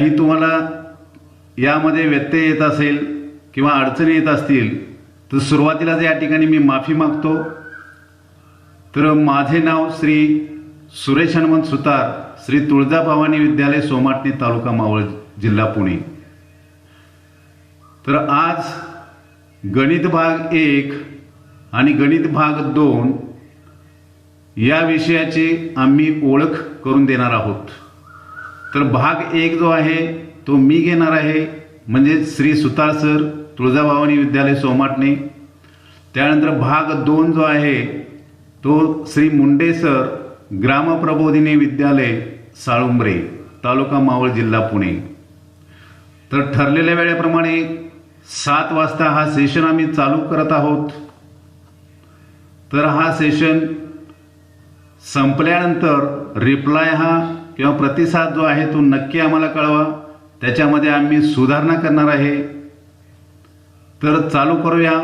ही तुम्हाला यामध्ये व्यत्यय येत असेल किंवा अडचणी येत असतील तर सुरुवातीलाच या ठिकाणी मी माफी मागतो। तर माझे नाव श्री सुरेश हनुमंत सुतार, श्री तुळजाभवानी विद्यालय सोमाटणे, तालुका मावळ, जिल्हा पुणे। तर आज गणित भाग 1 आणि गणित भाग 2 या विषयाची आम्ही ओळख करून देणार आहोत। तर भाग 1 जो आहे तो मी घेणार आहे, म्हणजे श्री सुतार सर, तुळजाभवानी विद्यालय सोमाटणे। त्यानंतर भाग 2 जो आहे तो श्री मुंडे सर, ग्रामप्रबोधिनी विद्यालय साळुंबरे, तालुका मावळ, जिल्हा पुणे। तर ठरलेल्या वेळेप्रमाणे 7 वाजता हा सेशन आम्ही चालू करत आहोत। तर हा सेशन संपल्यानंतर रिप्लाय हा किंवा प्रतिसाद जो आहे तो नक्की आम्हाला कळवा, त्याच्यामध्ये आम्ही सुधारणा करणार आहे। तर चालू करूया।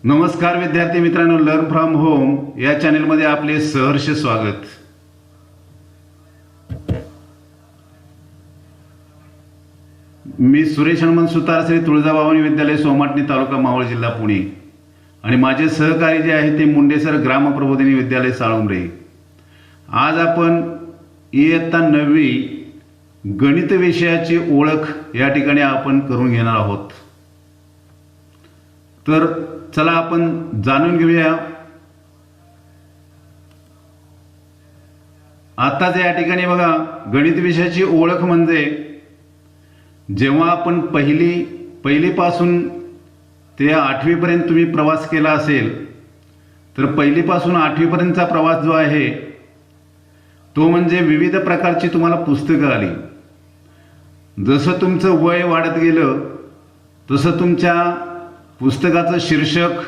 नमस्कार विद्यार्थी मित्रांनो, लर्न फ्रॉम होम या चॅनेलमध्ये आपले सहर्ष स्वागत। मी सुरेश हनुमंत सुतार, श्री तुळजाभवानी विद्यालय सोमाटणे, तालुका मावळ, जिल्हा पुणे, आणि माझे सहकारी जे आहे ते मुंडे सर, ग्रामप्रबोधिनी विद्यालय साळुंबरे। आज आपण इयत्ता 9वी गणित विषयाची ओळख या ठिकाणी आपण करून घेणार आहोत। तर चला आपण जाणून घेऊया। आताच या ठिकाणी बघा, गणित विषयाची ओळख म्हणजे जेव्हा आपण पहिलीपासून ते 8वी पर्यंत तुम्ही प्रवास केला असेल, तर पहिलीपासून 8वी पर्यंतचा प्रवास जो आहे तो म्हणजे विविध प्रकारची तुम्हाला पुस्तकं आली। जसं तुमचं वय वाढत गेलं तसं तुमच्या पुस्तकाचं शीर्षक,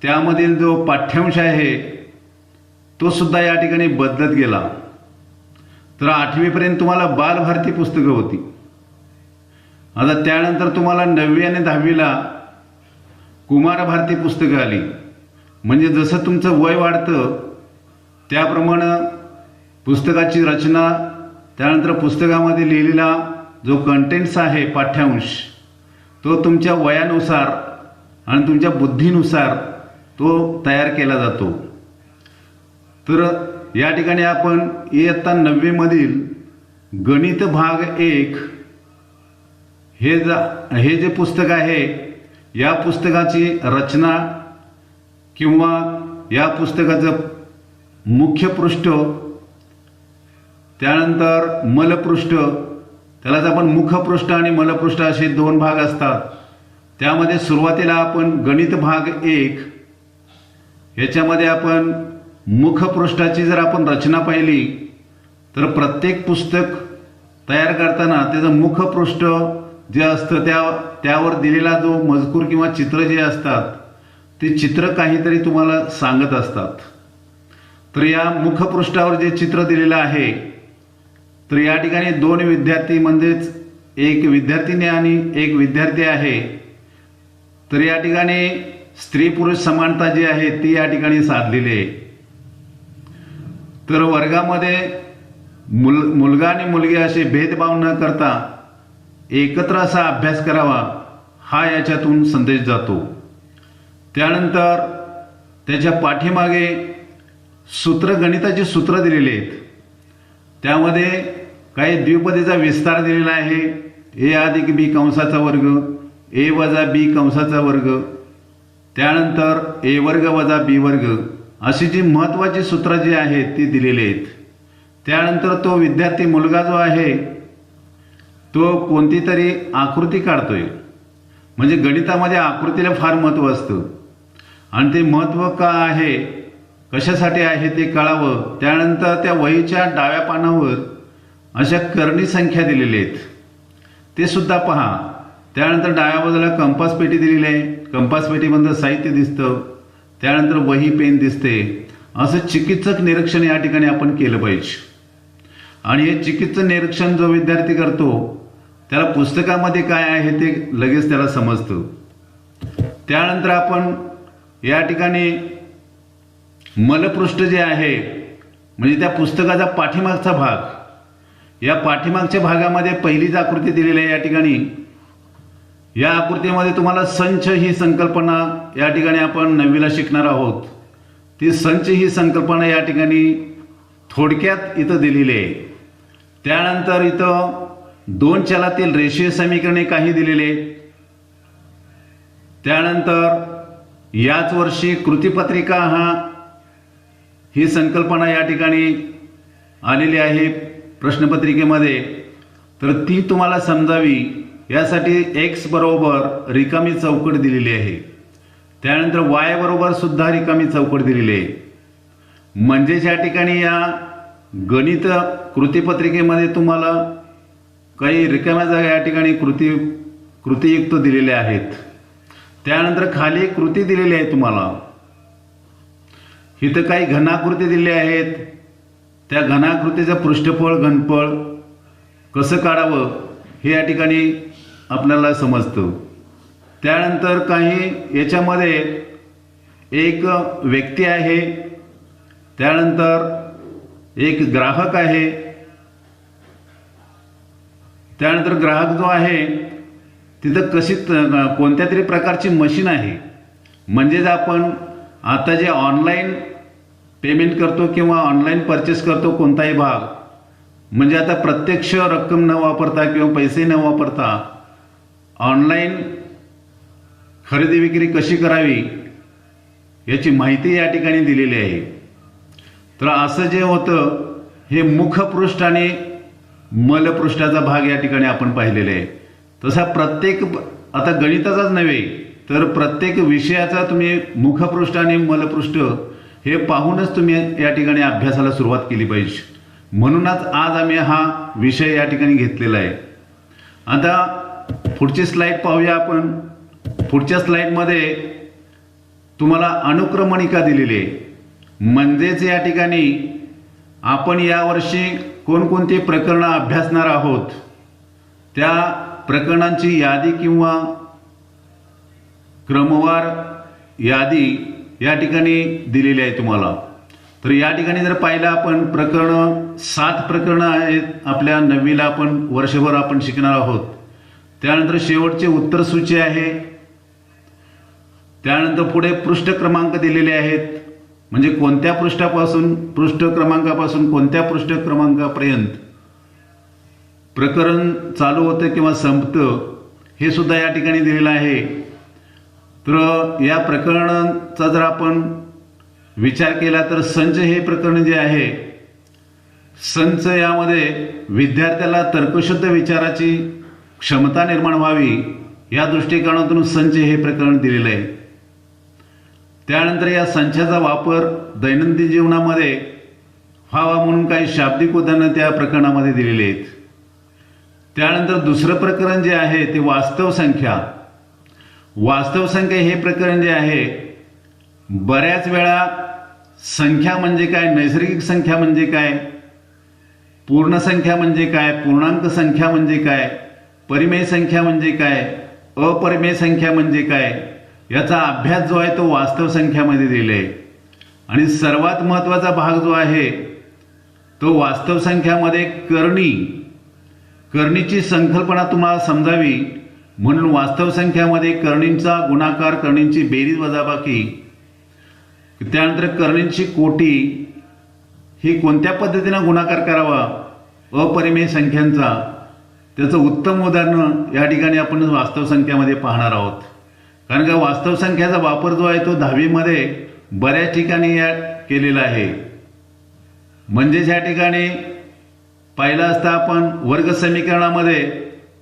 त्यामधील जो पाठ्यांश आहे तो सुद्धा या ठिकाणी बदलत गेला। तर 8वी पर्यंत तुम्हाला बालभारती पुस्तकं होती। आता त्यानंतर तुम्हाला 9वी आणि 10वीला कुमार भारती पुस्तकं आली। म्हणजे जसं तुमचं वय वाढतं त्याप्रमाणे पुस्तकाची रचना, त्यानंतर पुस्तकामध्ये लिहिलेला जो कंटेंट्स आहे, पाठ्यांश, तो तुमच्या वयानुसार आणि तुमच्या बुद्धीनुसार तो तयार केला जातो। तर या ठिकाणी आपण इयत्ता 9वी मधील गणित भाग 1 हे जे पुस्तक आहे, या पुस्तकाची रचना किंवा या पुस्तकाचं मुख्य पृष्ठ, त्यानंतर मलपृष्ठ, त्यालाच आपण मुखपृष्ठ आणि मलपृष्ठ असे 2 भाग असतात। त्यामध्ये सुरुवातीला आपण गणित भाग 1 याच्यामध्ये आपण मुखपृष्ठाची जर आपण रचना पाहिली तर प्रत्येक पुस्तक तयार करताना त्याचं मुखपृष्ठ जे असतं त्यावर दिलेला जो मजकूर किंवा चित्र जे असतात ते चित्र काहीतरी तुम्हाला सांगत असतात। तर या मुखपृष्ठावर जे चित्र दिलेलं आहे, तर या ठिकाणी 2 विद्यार्थी म्हणजेच एक विद्यार्थिनी आणि एक विद्यार्थी आहे। तर या ठिकाणी स्त्री पुरुष समानता जी आहे ती या ठिकाणी साधलेली आहे। तर वर्गामध्ये मुलगा आणि मुलगी असे भेदभाव न करता एकत्र असा अभ्यास करावा, हा याच्यातून संदेश जातो। त्यानंतर त्याच्या पाठीमागे गणिताची सूत्र दिलेली आहेत। त्यामध्ये काही द्विपदीचा विस्तार दिलेला आहे, a अधिक b कंसाचा वर्ग, a वजा b कंसाचा वर्ग, त्यानंतर a वर्ग वजा b वर्ग, अशी जी महत्त्वाची सूत्र जी आहेत ती दिलेली आहेत। त्यानंतर तो विद्यार्थी मुलगा जो आहे तो कोणती तरी आकृती काढतोय। म्हणजे गणितामध्ये आकृतीला फार महत्त्व असतं आणि ते महत्त्व का आहे, कशासाठी आहे ते कळावं। त्यानंतर त्या वहीच्या डाव्या पानावर अशा करणी संख्या दिलेल्या आहेत, ते सुद्धा पहा। त्यानंतर डाव्या बाजूला कंपास पेटी दिलेली आहे, कंपास पेटीमधलं साहित्य दिसतं, त्यानंतर वही पेन दिसते। असं चिकित्सक निरीक्षण या ठिकाणी आपण केलं पाहिजे। आणि हे चिकित्सा निरीक्षण जो विद्यार्थी करतो त्याला पुस्तकामध्ये काय आहे ते लगेच त्याला समजतं. त्यानंतर आपण या ठिकाणी मलपृष्ठ जे आहे म्हणजे त्या पुस्तकाचा पाठीमागचा भाग, या पाठीमागच्या भागामध्ये पहिलीच आकृती दिलेली आहे. या ठिकाणी या आकृतीमध्ये तुम्हाला संच ही संकल्पना या ठिकाणी आपण 9वीला शिकणार आहोत. ती संच ही संकल्पना या ठिकाणी थोडक्यात इथं दिलेली आहे. त्यानंतर इथं 2 चलातील रेषीय समीकरणे काही दिलेले आहेत. त्यानंतर याच वर्षी कृतीपत्रिका ही संकल्पना या ठिकाणी आलेली आहे प्रश्नपत्रिकेमध्ये. तर ती तुम्हाला समजावी यासाठी x बरोबर रिकामी चौकट दिलेली आहे. त्यानंतर y बरोबर सुद्धा रिकामी चौकट दिलेली आहे. म्हणजेच या ठिकाणी या गणित कृतीपत्रिकेमध्ये तुम्हाला काही रिकाम्या जागा या ठिकाणी कृतीयुक्त दिलेल्या आहेत. त्यानंतर खाली कृती दिलेली आहे तुम्हाला. इथं काही घनाकृती दिलेल्या आहेत. त्या घनाकृतीचं पृष्ठफळ घनफळ कसं काढावं हे या ठिकाणी आपल्याला समजतं. त्यानंतर काही याच्यामध्ये एक व्यक्ती आहे, त्यानंतर एक ग्राहक आहे. त्यानंतर ग्राहक जो आहे तिथं कोणत्या तरी प्रकारची मशीन आहे. म्हणजेच आपण आता जे ऑनलाईन पेमेंट करतो किंवा ऑनलाईन परचेस करतो कोणताही भाग, म्हणजे आता प्रत्यक्ष रक्कम न वापरता किंवा पैसे न वापरता ऑनलाईन खरेदी विक्री कशी करावी याची माहिती या ठिकाणी दिलेली आहे. तर असं जे होतं हे मुखपृष्ठ आणि मलपृष्ठाचा भाग या ठिकाणी आपण पाहिलेला आहे. तसा प्रत्येक आता गणिताचाच नव्हे तर प्रत्येक विषयाचा तुम्ही मुखपृष्ठ आणि मलपृष्ठ हे पाहूनच तुम्ही या ठिकाणी अभ्यासाला सुरुवात केली पाहिजे. म्हणूनच आज आम्ही हा विषय या ठिकाणी घेतलेला आहे. आता पुढची स्लाईड पाहूया आपण. पुढच्या स्लाईडमध्ये तुम्हाला अनुक्रमणिका दिलेली आहे. म्हणजेच या ठिकाणी आपण यावर्षी कोणकोणती प्रकरणं अभ्यासणार आहोत त्या प्रकरणांची यादी किंवा क्रमवार यादी या ठिकाणी दिलेली आहे तुम्हाला. तर या ठिकाणी जर पाहिलं आपण 7 प्रकरणं आहेत आपल्या 9वीला आपण वर्षभर आपण शिकणार आहोत. त्यानंतर शेवटचे उत्तर सूची आहे. त्यानंतर पुढे पृष्ठ क्रमांक दिलेले आहेत, म्हणजे कोणत्या पृष्ठ क्रमांकापासून कोणत्या पृष्ठ क्रमांकापर्यंत प्रकरण चालू होतं किंवा संपतं हे सुद्धा या ठिकाणी दिलेलं आहे. तर या प्रकरणाचा जर आपण विचार केला तर संच हे प्रकरण जे आहे, संच यामध्ये विद्यार्थ्याला तर्कशुद्ध विचाराची क्षमता निर्माण व्हावी या दृष्टिकोनातून संच हे प्रकरण दिलेलं आहे. त्यानंतर या संचाचा वापर दैनंदिन जीवनामध्ये व्हावा म्हणून काही शाब्दिक उदाहरणं त्या प्रकरणामध्ये दिलेली आहेत. त्यानंतर दुसरं प्रकरण जे आहे ते वास्तव संख्या. वास्तव संख्या हे प्रकरण जे आहे, बऱ्याच वेळा संख्या म्हणजे काय, नैसर्गिक संख्या म्हणजे काय, पूर्ण संख्या म्हणजे काय, पूर्णांक संख्या म्हणजे काय, परिमेय संख्या म्हणजे काय, अपरिमेय संख्या म्हणजे काय याचा अभ्यास जो आहे तो वास्तव संख्यामध्ये दिलेला आहे. आणि सर्वात महत्त्वाचा भाग जो आहे तो वास्तव संख्यामध्ये करणीची संकल्पना तुम्हाला समजावी म्हणून वास्तव संख्यामध्ये करणींचा गुणाकार, करणींची बेरीज वजाबाकी, त्यानंतर करणींची कोटी ही कोणत्या पद्धतीने गुणाकार करावा अपरिमेय संख्यांचा त्याचं उत्तम उदाहरण या ठिकाणी आपण वास्तव संख्यामध्ये पाहणार आहोत. कारण का वास्तव संख्याचा वापर जो आहे तो 10वीमध्ये बऱ्याच ठिकाणी केलेला आहे. म्हणजेच या ठिकाणी पाहिलं असता आपण वर्ग समीकरणामध्ये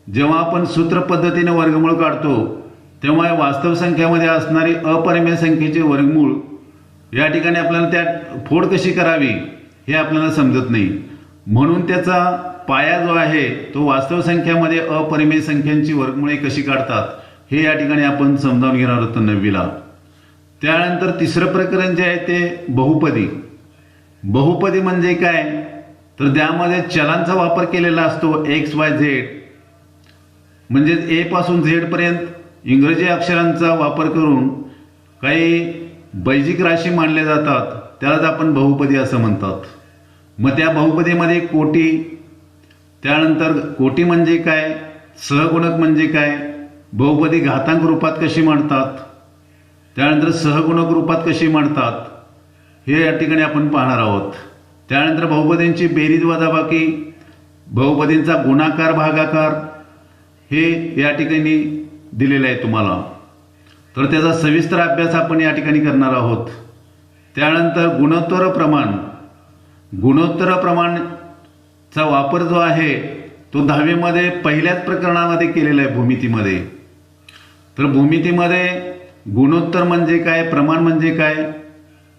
जेव्हा आपण सूत्र पद्धतीने वर्गमूळ काढतो तेव्हा वास्तव संख्यामध्ये असणारी अपरिमेय संख्येचे वर्गमूळ या ठिकाणी आपल्याला त्या फोड कशी करावी हे आपल्याला समजत नाही. म्हणून त्याचा पाया जो आहे तो वास्तव संख्यामध्ये अपरिमेय संख्यांची वर्गमुळे कशी काढतात हे या ठिकाणी आपण समजावून घेणार आहोत 9वीला. त्यानंतर तिसरं प्रकरण जे आहे ते बहुपदी. बहुपदी म्हणजे काय तर त्यामध्ये चलांचा वापर केलेला असतो एक्स वाय झेड, म्हणजे ए पासून झेड पर्यंत इंग्रजी अक्षरांचा वापर करून काही बैजिक राशी मानल्या जातात, त्यालाच आपण बहुपदी असं म्हणतात. मग त्या बहुपदीमध्ये कोटी, त्यानंतर कोटी म्हणजे काय, सहगुणक म्हणजे काय, बहुपदी घातांक रूपात कशी मांडतात, त्यानंतर सहगुणक रूपात कशी मांडतात, हे या ठिकाणी आपण पाहणार आहोत. त्यानंतर बहुपदींची बेरीज वजाबाकी, बहुपदींचा गुणाकार भागाकार हे या ठिकाणी दिलेलं आहे तुम्हाला. तर त्याचा सविस्तर अभ्यास आपण या ठिकाणी करणार आहोत. त्यानंतर गुणोत्तर प्रमाण, गुणोत्तर प्रमाणचा वापर जो आहे तो 10वीमध्ये पहिल्याच प्रकरणामध्ये केलेला आहे, भूमितीमध्ये. तर भूमितीमध्ये गुणोत्तर म्हणजे काय, प्रमाण म्हणजे काय,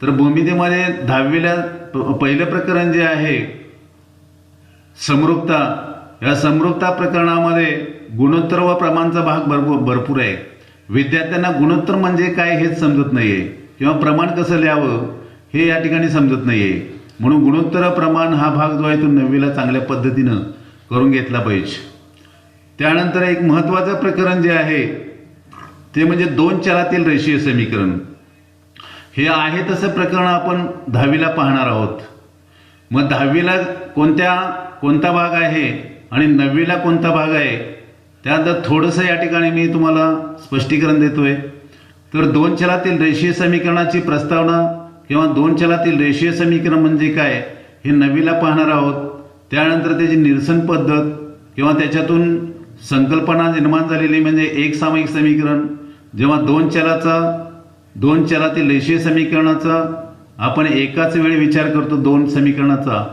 तर भूमितीमध्ये 10वीला पहिलं प्रकरण जे आहे समरूपता, या समरूपता प्रकरणामध्ये गुणोत्तर व प्रमाणचा भाग भरपूर आहे. विद्यार्थ्यांना गुणोत्तर म्हणजे काय हेच समजत नाहीये, किंवा प्रमाण कसं लिहावं हे या ठिकाणी समजत नाहीये. म्हणून गुणोत्तर प्रमाण हा भाग जो आहे तो 9वीला चांगल्या पद्धतीनं करून घेतला पाहिजे. त्यानंतर एक महत्त्वाचं प्रकरण जे आहे ते म्हणजे दोन चलातील रेषीय समीकरण. हे आहे तसं प्रकरण आपण 10वीला पाहणार आहोत. मग 10वीला कोणता भाग आहे आणि 9वीला कोणता भाग आहे, त्यानंतर थोडंसं या ठिकाणी मी तुम्हाला स्पष्टीकरण देतोय. तर दोन चलातील रेषीय समीकरणाची प्रस्तावना किंवा दोन चलातील रेषीय समीकरण म्हणजे काय हे 9वीला पाहणार आहोत. त्यानंतर त्याची निरसन पद्धत किंवा त्याच्यातून संकल्पना निर्माण झालेली म्हणजे एक सामायिक समीकरण. जेव्हा दोन चलातील रेषीय समीकरणाचा आपण एकाच वेळी विचार करतो दोन समीकरणाचा,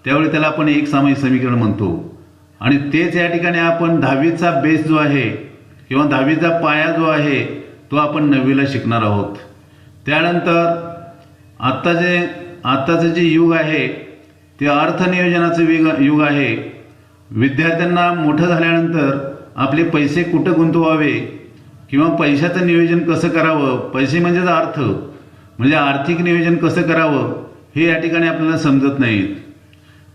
त्यावेळी त्याला आपण एक सामायिक समीकरण म्हणतो. आणि तेच या ठिकाणी आपण 10वीचा बेस जो आहे किंवा 10वीचा पाया जो आहे तो आपण 9वीला शिकणार आहोत. त्यानंतर आत्ताचं जे युग आहे ते अर्थनियोजनाचं युग आहे. विद्यार्थ्यांना मोठं झाल्यानंतर आपले पैसे कुठं गुंतवावे किंवा पैशाचं नियोजन कसं करावं, पैसे म्हणजेच अर्थ, म्हणजे आर्थिक नियोजन कसं करावं हे या ठिकाणी आपल्याला समजत नाहीत.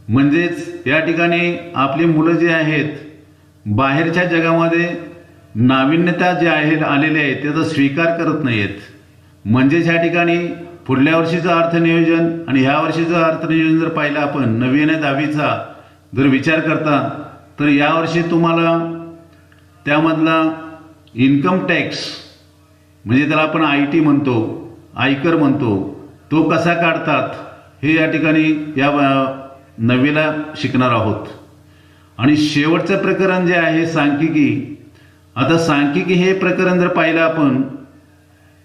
म्हणजेच या ठिकाणी आपली मुलं जे आहेत बाहेरच्या जगामध्ये नाविन्यता जे आलेले आहे त्याचा स्वीकार करत नाहीत. म्हणजेच या ठिकाणी पुढल्या वर्षीचं अर्थनियोजन आणि ह्या वर्षीचं अर्थनियोजन जर पाहिलं आपण 9वी आणि 10वीचा जर विचार करता, तर यावर्षी तुम्हाला त्यामधला इन्कम टॅक्स म्हणजे त्याला आपण IT म्हणतो, आयकर म्हणतो, तो कसा काढतात हे या ठिकाणी या 9वीला शिकणार आहोत. आणि शेवटचं प्रकरण जे आहे सांख्यिकी. आता सांख्यिकी हे प्रकरण जर पाहिलं आपण,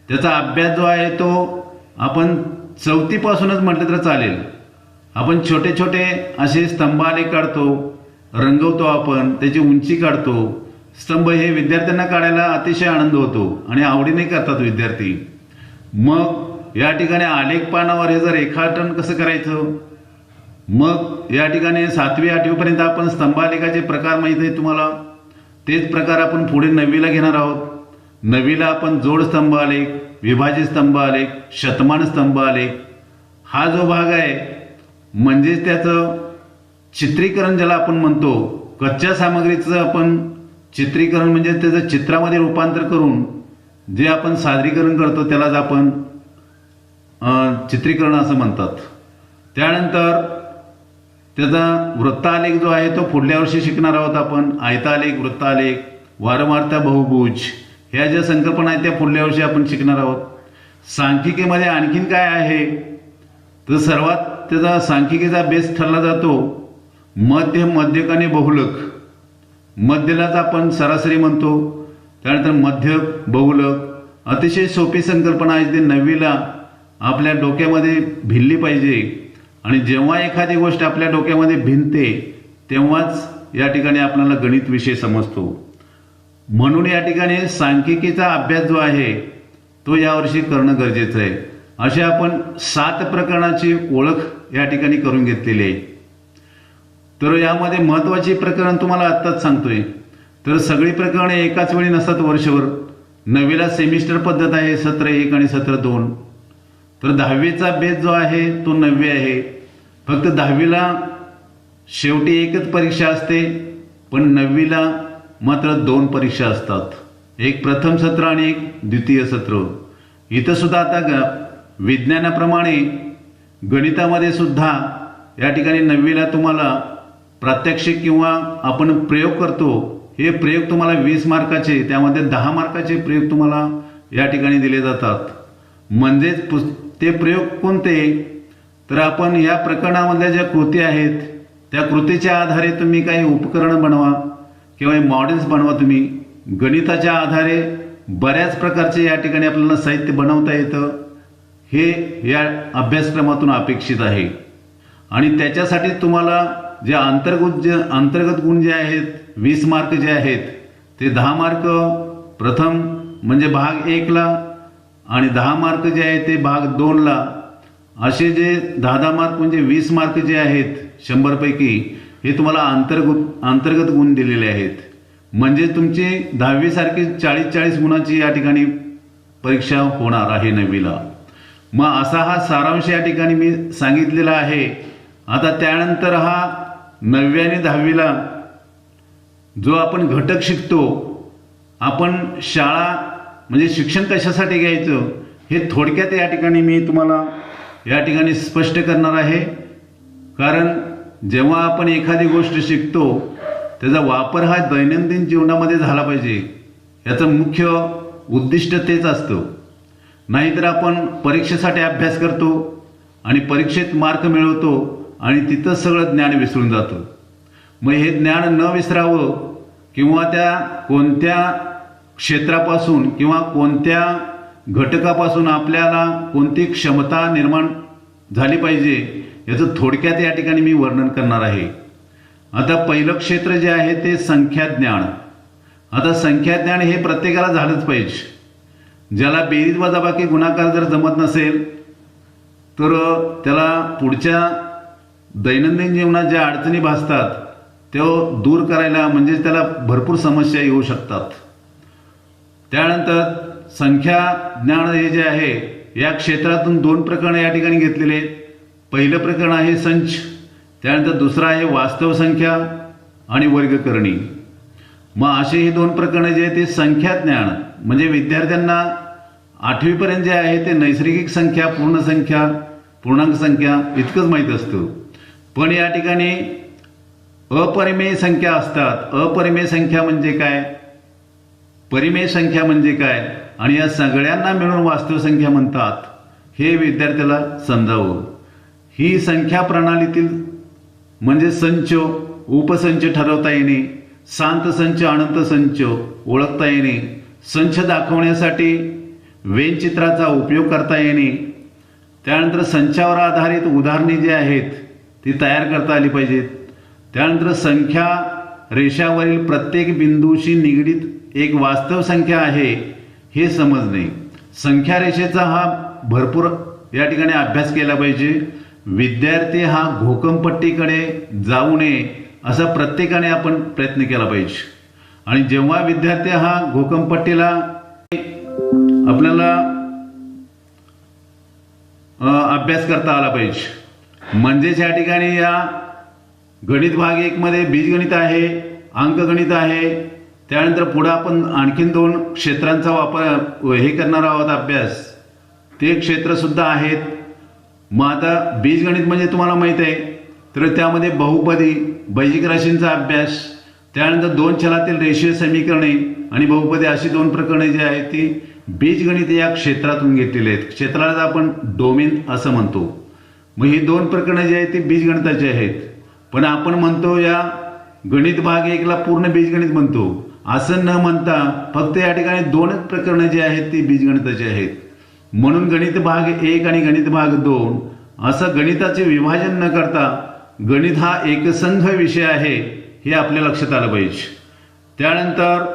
त्याचा अभ्यास जो आहे तो आपण 4थी पासूनच म्हटलं तर चालेल. आपण छोटे छोटे असे स्तंभालेख काढतो, रंगवतो, आपण त्याची उंची काढतो. स्तंभ हे विद्यार्थ्यांना काढायला अतिशय आनंद होतो आणि आवडीने करतात विद्यार्थी. मग या ठिकाणी आलेख पानावर हे जर रेखाटन कसं करायचं, मग या ठिकाणी 7वी 8वी पर्यंत आपण स्तंभालेखाचे प्रकार माहिती आहे तुम्हाला, तेच प्रकार आपण पुढे 9वीला घेणार आहोत. 9वीला आपण जोड स्तंभ आलेख, विभाजित स्तंभ आलेख, शतमान स्तंभ आलेख हा जो भाग आहे म्हणजेच त्याचं चित्रीकरण ज्याला आपण म्हणतो, कच्च्या सामग्रीचं आपण चित्रीकरण म्हणजे त्याचं चित्रामध्ये रूपांतर करून जे आपण सादरीकरण करतो त्यालाच आपण चित्रीकरण असं म्हणतात. त्यानंतर त्याचा वृत्तालेख जो आहे तो पुढल्या वर्षी शिकणार आहोत आपण. आयतालेख, वृत्तालेख, वारंवारता, बहुभुज ह्या ज्या संकल्पना आहेत त्या पुढल्या वर्षी आपण शिकणार आहोत. सांख्यिकीमध्ये आणखीन काय आहे तर सर्वात त्याचा सांख्यिकीचा बेस ठरला जातो मध्य, मध्यक आणि बहुलक. मध्यलाच आपण सरासरी म्हणतो. त्यानंतर मध्यक, बहुलक अतिशय सोपी संकल्पना आहे, ती 9वीला आपल्या डोक्यामध्ये भिनली पाहिजे. आणि जेव्हा एखादी गोष्ट आपल्या डोक्यामध्ये भिनते तेव्हाच या ठिकाणी आपल्याला गणित विषय समजतो. म्हणून या ठिकाणी सांख्यिकीचा अभ्यास जो आहे तो यावर्षी करणं गरजेचं आहे. अशी आपण 7 प्रकरणाची ओळख या ठिकाणी करून घेतलेली आहे. तर यामध्ये महत्त्वाची प्रकरण तुम्हाला आत्ताच सांगतोय. तर सगळी प्रकरणे एकाच वेळी नसतात वर्षभर. 9वीला सेमिस्टर पद्धत आहे, सत्र 1 आणि सत्र 2. तर 10वीचा बेस जो आहे तो 9वी आहे. फक्त 10वीला शेवटी एकच परीक्षा असते, पण 9वीला मात्र 2 परीक्षा असतात, एक प्रथम सत्र आणि एक द्वितीय सत्र. इथं सुद्धा आता विज्ञानाप्रमाणे गणितामध्ये सुद्धा या ठिकाणी 9वीला तुम्हाला प्रात्यक्षिक किंवा आपण प्रयोग करतो, हे प्रयोग तुम्हाला 20 मार्काचे, त्यामध्ये 10 मार्काचे प्रयोग तुम्हाला या ठिकाणी दिले जातात. म्हणजेच ते प्रयोग कोणते, तर आपण या प्रकरणामधल्या ज्या कृती आहेत त्या कृतीच्या आधारे तुम्ही काही उपकरण बनवा किंवा मॉडेल्स बनवा. तुम्ही गणिताच्या आधारे बऱ्याच प्रकारचे या ठिकाणी आपल्याला साहित्य बनवता येतं, हे या अभ्यासक्रमातून अपेक्षित आहे. आणि त्याच्यासाठी तुम्हाला जे अंतर्गत गुण जे आहेत 20 मार्क जे आहेत ते 10 मार्क प्रथम म्हणजे भाग 1ला आणि 10 मार्क जे आहेत ते भाग 2ला, असे जे 10 मार्क म्हणजे 20 मार्क जे आहेत 100 पैकी हे तुम्हाला अंतर्गत गुण दिलेले आहेत. म्हणजे तुमची 10वी सारखी 40 गुणाची या ठिकाणी परीक्षा होणार आहे 9वीला. मग असा हा सारांश या ठिकाणी मी सांगितलेला आहे. आता त्यानंतर हा 9वी आणि 10वीला जो आपण घटक शिकतो, आपण शाळा म्हणजे शिक्षण कशासाठी घ्यायचं हे थोडक्यात या ठिकाणी मी तुम्हाला या ठिकाणी स्पष्ट करणार आहे. कारण जेव्हा आपण एखादी गोष्ट शिकतो त्याचा वापर हा दैनंदिन जीवनामध्ये झाला पाहिजे, याचं मुख्य उद्दिष्ट तेच असतं. नाहीतर आपण परीक्षेसाठी अभ्यास करतो आणि परीक्षेत मार्क मिळवतो आणि तिथं सगळं ज्ञान विसरून जातं. मग हे ज्ञान न विसरावं किंवा त्या कोणत्या क्षेत्रापासून किंवा कोणत्या घटकापासून आपल्याला कोणती क्षमता निर्माण झाली पाहिजे याचं थोडक्यात या ठिकाणी मी वर्णन करणार आहे. आता पहिलं क्षेत्र जे आहे ते संख्याज्ञान. आता संख्याज्ञान हे प्रत्येकाला झालंच पाहिजे. ज्याला बेरीज वजाबाकी गुणाकार जर जमत नसेल तर त्याला पुढच्या दैनंदिन जीवनात ज्या अडचणी भासतात त्या दूर करायला म्हणजे त्याला भरपूर समस्या येऊ शकतात. त्यानंतर संख्या ज्ञान हे जे आहे या क्षेत्रातून 2 प्रकरण या ठिकाणी घेतलेले आहेत. पहिलं प्रकरण आहे संच, त्यानंतर दुसरं आहे वास्तव संख्या आणि वर्गकरणी. मग असे हे 2 प्रकरणं जे आहे ते संख्या ज्ञान म्हणजे विद्यार्थ्यांना 8वी पर्यंत जे आहे ते नैसर्गिक संख्या, पूर्ण संख्या, पूर्णांक संख्या इतकंच माहीत असतं. पण या ठिकाणी अपरिमेय संख्या असतात. अपरिमेय संख्या म्हणजे काय, परिमेय संख्या म्हणजे काय आणि या सगळ्यांना मिळून वास्तव संख्या म्हणतात, हे विद्यार्थ्याला समजावं. ही संख्या प्रणालीतील म्हणजे संच, उपसंच ठरवता येणे, शांत संच, अनंत संच ओळखता येणे, संच दाखवण्यासाठी व्यंगचित्राचा उपयोग करता येणे, त्यानंतर संचावर आधारित उदाहरणे जी आहेत ती तयार करता आली पाहिजेत. त्यानंतर संख्या रेषावरील प्रत्येक बिंदूशी निगडीत एक वास्तव संख्या आहे हे समजणे. संख्या रेषेचा हा भरपूर या ठिकाणी अभ्यास केला पाहिजे. विद्यार्थी हा घोकंपट्टीकडे जाऊ नये असा प्रत्येकाने आपण प्रयत्न केला पाहिजे. आणि जेव्हा विद्यार्थी हा घोकंपट्टीला आपल्याला अभ्यास करता आला पाहिजे. म्हणजेच या ठिकाणी या गणित भाग 1 मध्ये बीजगणित आहे, अंकगणित आहे, त्यानंतर पुढे आपण आणखीन 2 क्षेत्रांचा वापर हे करणार आहोत अभ्यास, ते क्षेत्र सुद्धा आहेत. मग आता बीजगणित म्हणजे तुम्हाला माहित आहे तर त्यामध्ये बहुपदी, बैजिक राशींचा अभ्यास, त्यानंतर 2 चलातील रेषीय समीकरणे आणि बहुपदी अशी 2 प्रकरणे जी आहेत ती बीजगणित या क्षेत्रातून घेतलेली आहेत. क्षेत्राला आपण डोमेन असं म्हणतो. मग ही 2 प्रकरणे जी आहेत ती बीजगणिताची आहेत. पण आपण म्हणतो या गणित भाग 1ला पूर्ण बीजगणित म्हणतो. असं न म्हणता फक्त या ठिकाणी 2च प्रकरणे जी आहेत ती बीजगणिताची आहेत. म्हणून गणित भाग 1 आणि गणित भाग 2 असं गणिताचे विभाजन न करता गणित हा एकसंघ विषय आहे हे आपल्या लक्षात आलं पाहिजे. त्यानंतर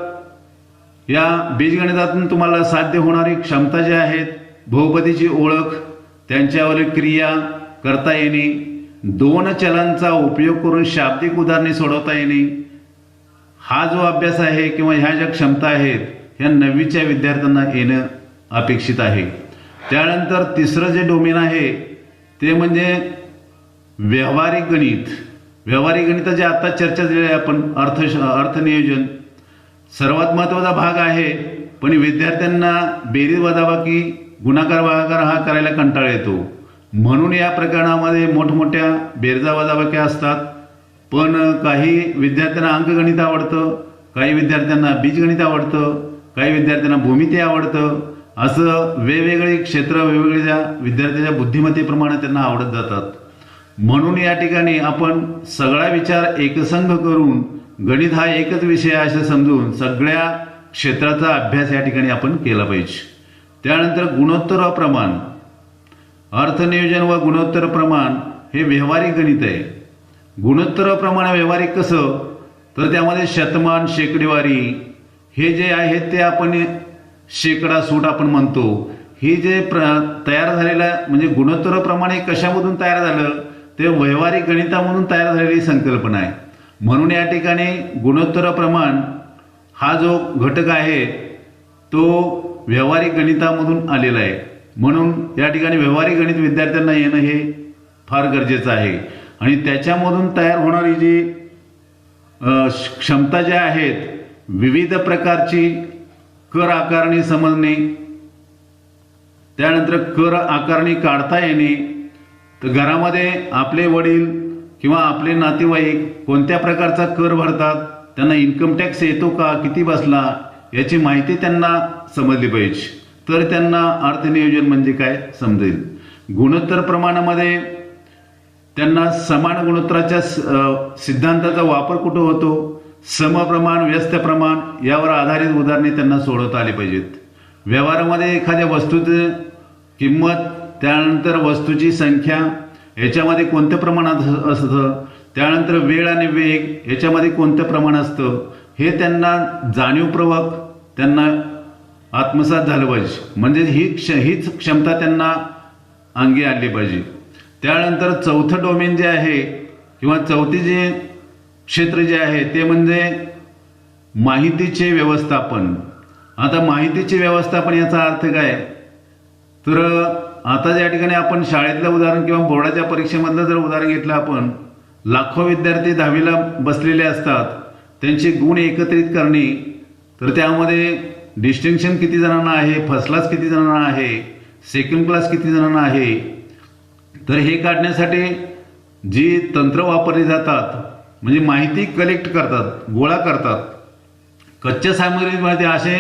या बीजगणितातून तुम्हाला साध्य होणारी क्षमता ज्या आहेत, बहुपदीची ओळख, त्यांच्यावरील क्रिया करता येणे, 2 चलांचा उपयोग करून शाब्दिक उदाहरणे सोडवता येणे, हा जो अभ्यास आहे किंवा ह्या ज्या क्षमता आहेत ह्या 9वीच्या विद्यार्थ्यांना येणं अपेक्षित आहे. त्यानंतर तिसरं जे डोमेन आहे ते म्हणजे व्यावहारिक गणित. व्यावहारिक गणिताची आता चर्चा झालेली आहे आपण अर्थनियोजन सर्वात महत्त्वाचा भाग आहे, पण विद्यार्थ्यांना बेरीज वजाबाकी गुणाकार भागाकार हा करायला कंटाळा येतो, म्हणून या प्रकरणामध्ये मोठमोठ्या बेरजा वजाबाक्या असतात. पण काही विद्यार्थ्यांना अंकगणित आवडतं, काही विद्यार्थ्यांना बीजगणित आवडतं, काही विद्यार्थ्यांना भूमिती आवडतं. असं वेगवेगळे क्षेत्र वेगवेगळ्या विद्यार्थ्याच्या बुद्धिमत्तेप्रमाणे त्यांना आवडत जातात. म्हणून या ठिकाणी आपण सगळा विचार एकसंघ करून गणित हा एकच विषय आहे असं समजून सगळ्या क्षेत्राचा अभ्यास या ठिकाणी आपण केला पाहिजे. त्यानंतर गुणोत्तर प्रमाण, अर्थनियोजन व गुणोत्तर प्रमाण हे व्यावहारिक गणित आहे. गुणोत्तर प्रमाण व्यावहारिक कसं, तर त्यामध्ये शतमान शेकडेवारी हे जे आहे ते आपण शेकडा सूट आपण म्हणतो. ही जे तयार झालेलं म्हणजे गुणोत्तर प्रमाण हे कशामधून तयार झालं, ते व्यावहारिक गणितामधून तयार झालेली संकल्पना आहे. म्हणून या ठिकाणी गुणोत्तर प्रमाण हा जो घटक आहे तो व्यावहारिक गणितामधून आलेला आहे. म्हणून या ठिकाणी व्यावहारिक गणित विद्यार्थ्यांना येणं हे फार गरजेचं आहे. आणि त्याच्यामधून तयार होणारी जी क्षमता ज्या आहेत, विविध प्रकारची कर आकारणी समजणे, त्यानंतर कर आकारणी काढता येणे, तर घरामध्ये आपले वडील किंवा आपले नातेवाईक कोणत्या प्रकारचा कर भरतात, त्यांना इन्कम टॅक्स येतो का, किती बसला, याची माहिती त्यांना समजली पाहिजे, तर त्यांना अर्थनियोजन म्हणजे काय समजेल. गुणोत्तर प्रमाणामध्ये त्यांना समान गुणोत्तराच्या सिद्धांताचा वापर कुठं होतो, समप्रमाण व्यस्त प्रमाण यावर आधारित उदाहरणे त्यांना सोडवता आली पाहिजेत. व्यवहारामध्ये एखाद्या वस्तूची किंमत, त्यानंतर वस्तूची संख्या याच्यामध्ये कोणत्या प्रमाणात असतं, त्यानंतर वेळ आणि वेग याच्यामध्ये कोणतं प्रमाण असतं, हे त्यांना जाणीवपूर्वक त्यांना आत्मसात झालं पाहिजे. म्हणजे हीच क्षमता त्यांना अंगी आणली पाहिजे. त्यानंतर चौथं डोमेन जे आहे किंवा चौथी जे क्षेत्र जे आहे ते म्हणजे माहितीचे व्यवस्थापन. आता माहितीचे व्यवस्थापन याचा अर्थ काय, तर आता या ठिकाणी आपण शाळेतलं उदाहरण किंवा बोर्डाच्या परीक्षेमधलं जर उदाहरण घेतलं, आपण लाखो विद्यार्थी 10वीला बसलेले असतात, त्यांचे गुण एकत्रित करणे, तर त्यामध्ये डिस्टिंक्शन किती जणांना आहे, फर्स्ट क्लास किती जणांना आहे, सेकंड क्लास किती जणांना आहे, तर हे काढण्यासाठी जी तंत्र वापरली जातात म्हणजे माहिती कलेक्ट करतात, गोळा करतात. कच्च्या सामग्रीमध्ये असे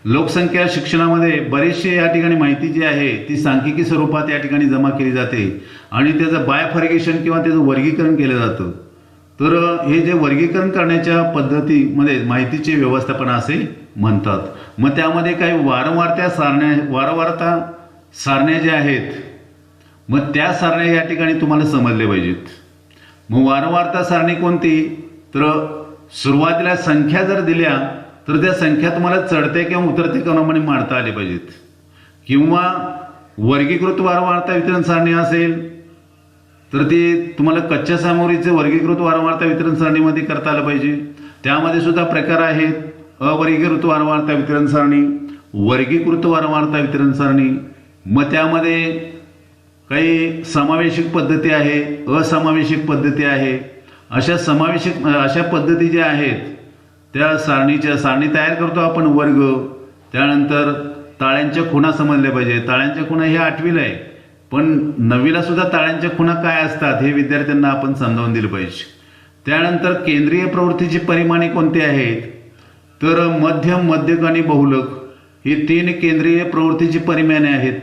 लोकसंख्या शिक्षणामध्ये बरेचसे या ठिकाणी माहिती जी आहे ती सांख्यिकी स्वरूपात या ठिकाणी जमा केली जाते आणि त्याचं बायफर्गेशन किंवा त्याचं वर्गीकरण केलं जातं. तर हे जे वर्गीकरण करण्याच्या पद्धतीमध्ये माहितीचे व्यवस्थापन असे म्हणतात. मग त्यामध्ये काही वारंवारता सारण्या ज्या आहेत, मग त्या सारण्या या ठिकाणी तुम्हाला समजल्या पाहिजेत. मग वारंवारता सारणी कोणती, तर सुरुवातीला संख्या जर दिल्या तर त्या संख्या तुम्हाला चढते किंवा उतरते क्रमाने मांडता आले पाहिजेत. किंवा वर्गीकृत वारंवारता वितरण सारणी असेल तर ती तुम्हाला कच्च्या सामग्रीचे वर्गीकृत वारंवारता वितरण सारणीमध्ये करता आलं पाहिजे. त्यामध्ये सुद्धा प्रकार आहेत, अवर्गीकृत वारंवारता वितरण सारणी, वर्गीकृत वारंवारता वितरण सारणी. मग त्यामध्ये काही समावेशक पद्धती आहे, असमावेशक पद्धती आहे. अशा पद्धती ज्या आहेत त्या सारणी तयार करतो आपण वर्ग. त्यानंतर ताळ्यांच्या खुणा समजल्या पाहिजे. ताळ्यांच्या खुणा हे 8वीला आहे, पण 9वीला सुद्धा ताळ्यांच्या खुणा काय असतात हे विद्यार्थ्यांना आपण समजावून दिलं पाहिजे. त्यानंतर केंद्रीय प्रवृत्तीची परिमाणे कोणती आहेत, तर मध्यम, मध्यक आणि बहुलक ही 3 केंद्रीय प्रवृत्तीची परिमाणे आहेत.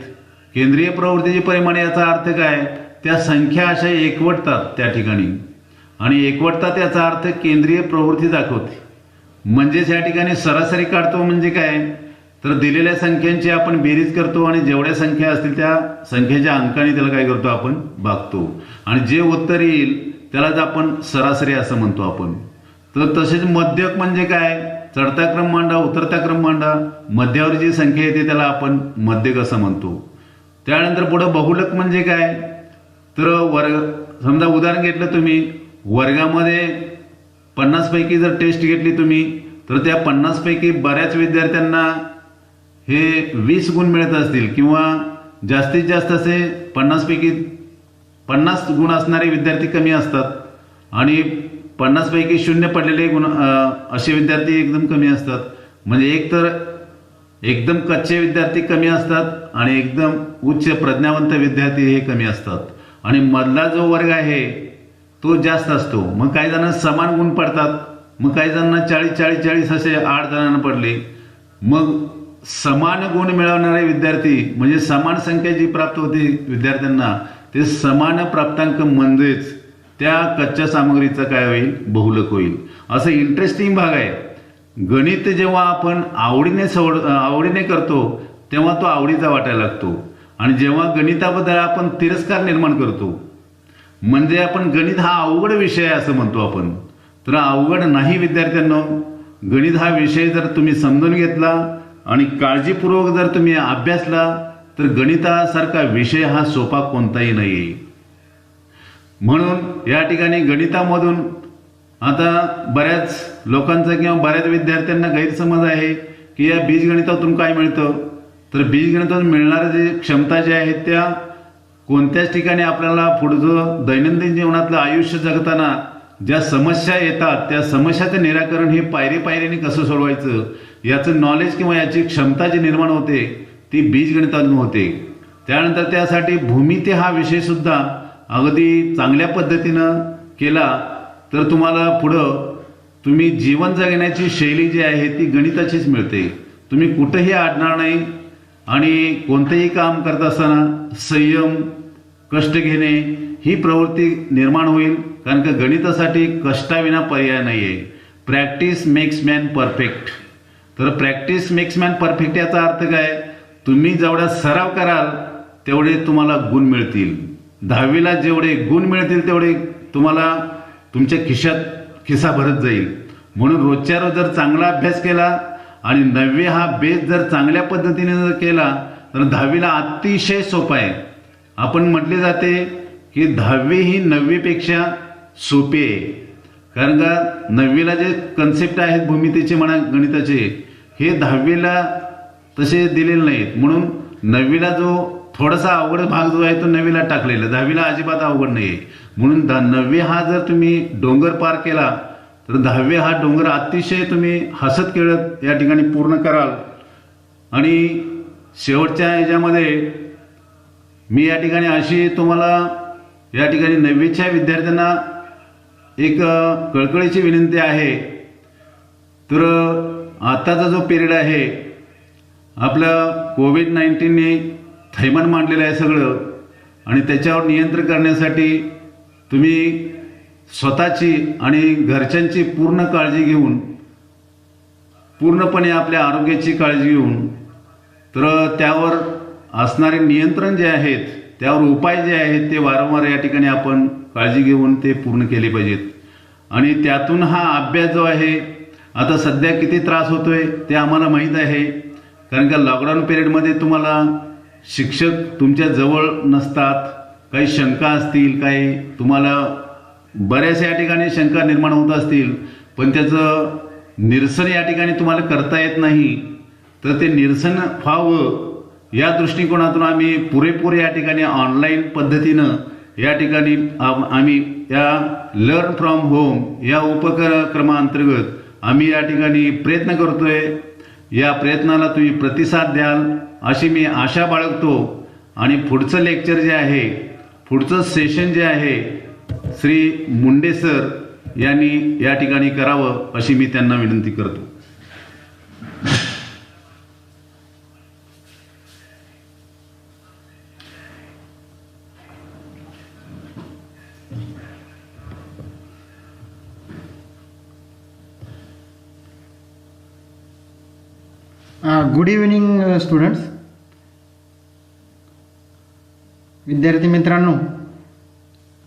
केंद्रीय प्रवृत्तीची परिमाणे याचा अर्थ काय, त्या संख्या अशा एकवटतात त्या ठिकाणी आणि एकवटतात याचा अर्थ केंद्रीय प्रवृत्ती दाखवते. म्हणजेच या ठिकाणी सरासरी काढतो म्हणजे काय, तर दिलेल्या संख्यांची आपण बेरीज करतो आणि जेवढ्या संख्या असतील त्या संख्येच्या अंकाने त्याला काय करतो आपण भागतो आणि जे उत्तर येईल त्यालाच आपण सरासरी असं म्हणतो आपण. तर तसेच मध्यक म्हणजे काय, चढता क्रम मांडा, उतरता क्रम मांडा, मध्यावर जी संख्या येते त्याला आपण मध्यक असं म्हणतो. त्यानंतर पुढं बहुलक म्हणजे काय, तर समजा उदाहरण घेतलं तुम्ही, वर्गामध्ये 50 पैकी जर टेस्ट घेतली तुम्ही तर त्या 50 पैकी बऱ्याच विद्यार्थ्यांना हे 20 गुण मिळत असतील किंवा जास्तीत जास्त असे 50 पैकी 50 गुण असणारे विद्यार्थी कमी असतात. आणि 50पैकी 0 पडलेले असे विद्यार्थी एकदम कमी असतात. म्हणजे एक तर एकदम कच्चे विद्यार्थी कमी असतात आणि एकदम उच्च प्रज्ञावंत विद्यार्थी हे कमी असतात. आणि मधला जो वर्ग आहे तो जास्त असतो. मग काही जणांना समान गुण पडतात, मग काही जणांना 40-40-40 असे 8 जणांना पडले. मग समान गुण मिळवणारे विद्यार्थी म्हणजे समान संख्या जी प्राप्त होती विद्यार्थ्यांना, ते समान प्राप्तांक म्हणजेच त्या कच्च्या सामग्रीचा काय होईल, बहुलक होईल. असं इंटरेस्टिंग भाग आहे. गणित जेव्हा आपण आवडीने करतो तेव्हा तो आवडीचा वाटायला लागतो. आणि जेव्हा गणिताबद्दल आपण तिरस्कार निर्माण करतो म्हणजे आपण गणित हा अवघड विषय आहे असं म्हणतो आपण. तर अवघड नाही विद्यार्थ्यांनो. गणित हा विषय जर तुम्ही समजून घेतला आणि काळजीपूर्वक जर तुम्ही अभ्यासला तर गणितासारखा विषय हा सोपा कोणताही नाही. म्हणून या ठिकाणी गणितामधून आता बऱ्याच लोकांचा किंवा बऱ्याच विद्यार्थ्यांना गैरसमज आहे की या बीजगणितातून काय मिळतं. तर बीजगणितातून मिळणाऱ्या जे क्षमता ज्या आहेत त्या कोणत्याच ठिकाणी आपल्याला पुढचं दैनंदिन जीवनातलं आयुष्य जगताना ज्या समस्या येतात त्या समस्याचं निराकरण हे पायरीने कसं सोडवायचं याचं नॉलेज किंवा याची क्षमता जी निर्माण होते ती बीजगणितातून होते. त्यानंतर त्यासाठी भूमिती हा विषय सुद्धा अगदी चांगल्या पद्धतीनं केला तर तुम्हाला पुढं तुम्ही जीवन जगण्याची शैली जी आहे ती गणिताचीच मिळते. तुम्ही कुठंही अडणार नाही आणि कोणतेही काम करत असताना संयम, कष्ट घेणे ही प्रवृत्ती निर्माण होईल. कारण का गणितासाठी कष्टाविना पर्याय नाही आहे. Practice makes man perfect. तर प्रॅक्टिस मेक्स मॅन परफेक्ट याचा अर्थ काय, तुम्ही जेवढा सराव कराल तेवढे तुम्हाला गुण मिळतील. 10वीला जेवढे गुण मिळतील तेवढे तुम्हाला तुमच्या खिसा भरत जाईल. म्हणून रोजच्या रोज जर चांगला अभ्यास केला आणि 9वी हा बेस जर चांगल्या पद्धतीने जर केला तर 10वीला अतिशय सोपा आहे. आपण म्हटले जाते की 10वी ही 9वीपेक्षा सोपी आहे. कारण का 9वीला जे कन्सेप्ट आहेत भूमितीचे म्हणा गणिताचे हे 10वीला तसे दिलेले नाहीत. म्हणून 9वीला जो थोडासा अवघड भाग जो आहे तो 9वीला टाकलेला, 10वीला अजिबात अवघड नाही आहे. म्हणून 9वी हा जर तुम्ही डोंगर पार केला तर 10वी हा डोंगर अतिशय तुम्ही हसत खेळत या ठिकाणी पूर्ण कराल. आणि शेवटच्या ह्याच्यामध्ये मी या ठिकाणी अशी तुम्हाला या ठिकाणी 9वीच्या विद्यार्थ्यांना एक कळकळीची विनंती आहे. तर आताचा जो पिरियड आहे आपलं कोविड-19ने थैमान मांडलेलं आहे सगळं आणि त्याच्यावर नियंत्रण करण्यासाठी तुम्ही स्वतःची आणि घरच्यांची पूर्ण काळजी घेऊन पूर्णपणे आपल्या आरोग्याची काळजी घेऊन तर त्यावर असणारे नियंत्रण जे आहेत त्यावर उपाय जे आहेत ते वारंवार या ठिकाणी आपण काळजी घेऊन ते पूर्ण केले पाहिजेत. आणि त्यातून हा अभ्यास जो आहे आता सध्या किती त्रास होतोय ते आम्हाला माहीत आहे. कारण का लॉकडाऊन पिरियडमध्ये तुम्हाला शिक्षक तुमच्या जवळ नसतात. काही शंका असतील, काही तुम्हाला बऱ्याच या ठिकाणी शंका निर्माण होत असतील पण त्याचं निरसन या ठिकाणी तुम्हाला करता येत नाही. तर ते निरसन व्हावं या दृष्टिकोनातून आम्ही पुरेपूर या ठिकाणी ऑनलाईन पद्धतीनं या ठिकाणी आम्ही या लर्न फ्रॉम होम या उपक्रमाअंतर्गत आम्ही या ठिकाणी प्रयत्न करतोय. या प्रयत्नाला तुम्ही प्रतिसाद द्याल अशी मी आशा बाळगतो. आणि पुढचं लेक्चर जे आहे, पुढचं सेशन जे आहे श्री मुंडे सर यांनी या ठिकाणी करावं अशी मी त्यांना विनंती करतो. Good evening students. विद्यार्थी मित्रांनो,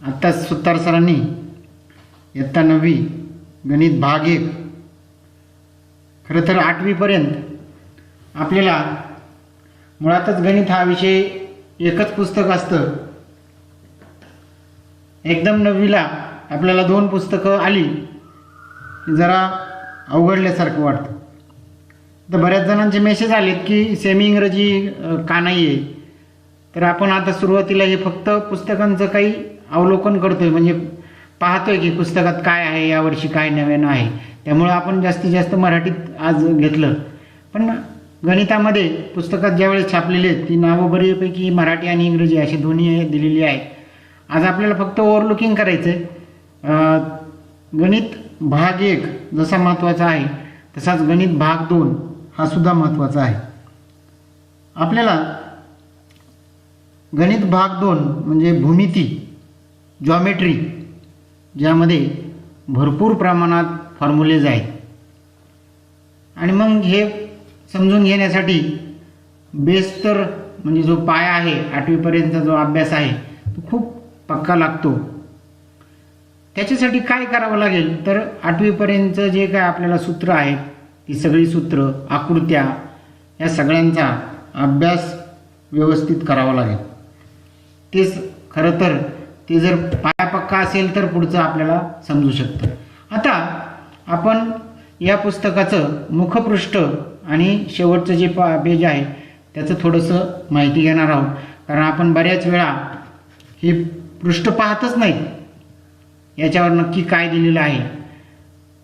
आत्ताच सुतार सरांनी इयत्ता 9वी गणित भाग 1 खरं तर 8वीपर्यंत आपल्याला मुळातच गणित हा विषय एकच पुस्तक असतं. एकदम 9वीला आपल्याला 2 पुस्तकं आली की जरा अवघडल्यासारखं वाटतं. तर बऱ्याच जणांचे मेसेज आलेत की सेमी इंग्रजी का नाही आहे. तर आपण आता सुरुवातीला हे फक्त पुस्तकांचं काही अवलोकन करतोय. म्हणजे पाहतोय की पुस्तकात काय आहे, यावर्षी काय नवीन आहे, त्यामुळं आपण जास्तीत जास्त मराठीत आज घेतलं. पण गणितामध्ये पुस्तकात ज्यावेळेस छापलेले आहेत ती नावं बऱ्यापैकी मराठी आणि इंग्रजी अशी दोन्ही दिलेली आहेत. आज आपल्याला फक्त ओव्हरलुकिंग करायचं आहे. गणित भाग 1 जसा महत्त्वाचा आहे तसाच गणित भाग 2 हा सुद्धा महत्त्वाचा आहे. आपल्याला गणित भाग 2 म्हणजे भूमिती, जॉमेट्री, ज्यामध्ये भरपूर प्रमाणात फॉर्म्युलेज आहेत. आणि मग हे समजून घेण्यासाठी बेस तर म्हणजे जो पाया आहे 8वीपर्यंतचा जो अभ्यास आहे तो खूप पक्का लागतो. त्याच्यासाठी काय करावं लागेल तर 8वीपर्यंतचं जे काय आपल्याला सूत्र आहेत ती सगळी सूत्र, आकृत्या या सगळ्यांचा अभ्यास व्यवस्थित करावा लागेल. तेच खरं तर ते जर पाया पक्का असेल तर पुढचं आपल्याला समजू शकतं. आता आपण या पुस्तकाचं मुखपृष्ठ आणि शेवटचं जे पेज आहे त्याचं थोडंसं माहिती घेणार आहोत. कारण आपण बऱ्याच वेळा हे पृष्ठ पाहतच नाहीत याच्यावर नक्की काय दिलेलं आहे.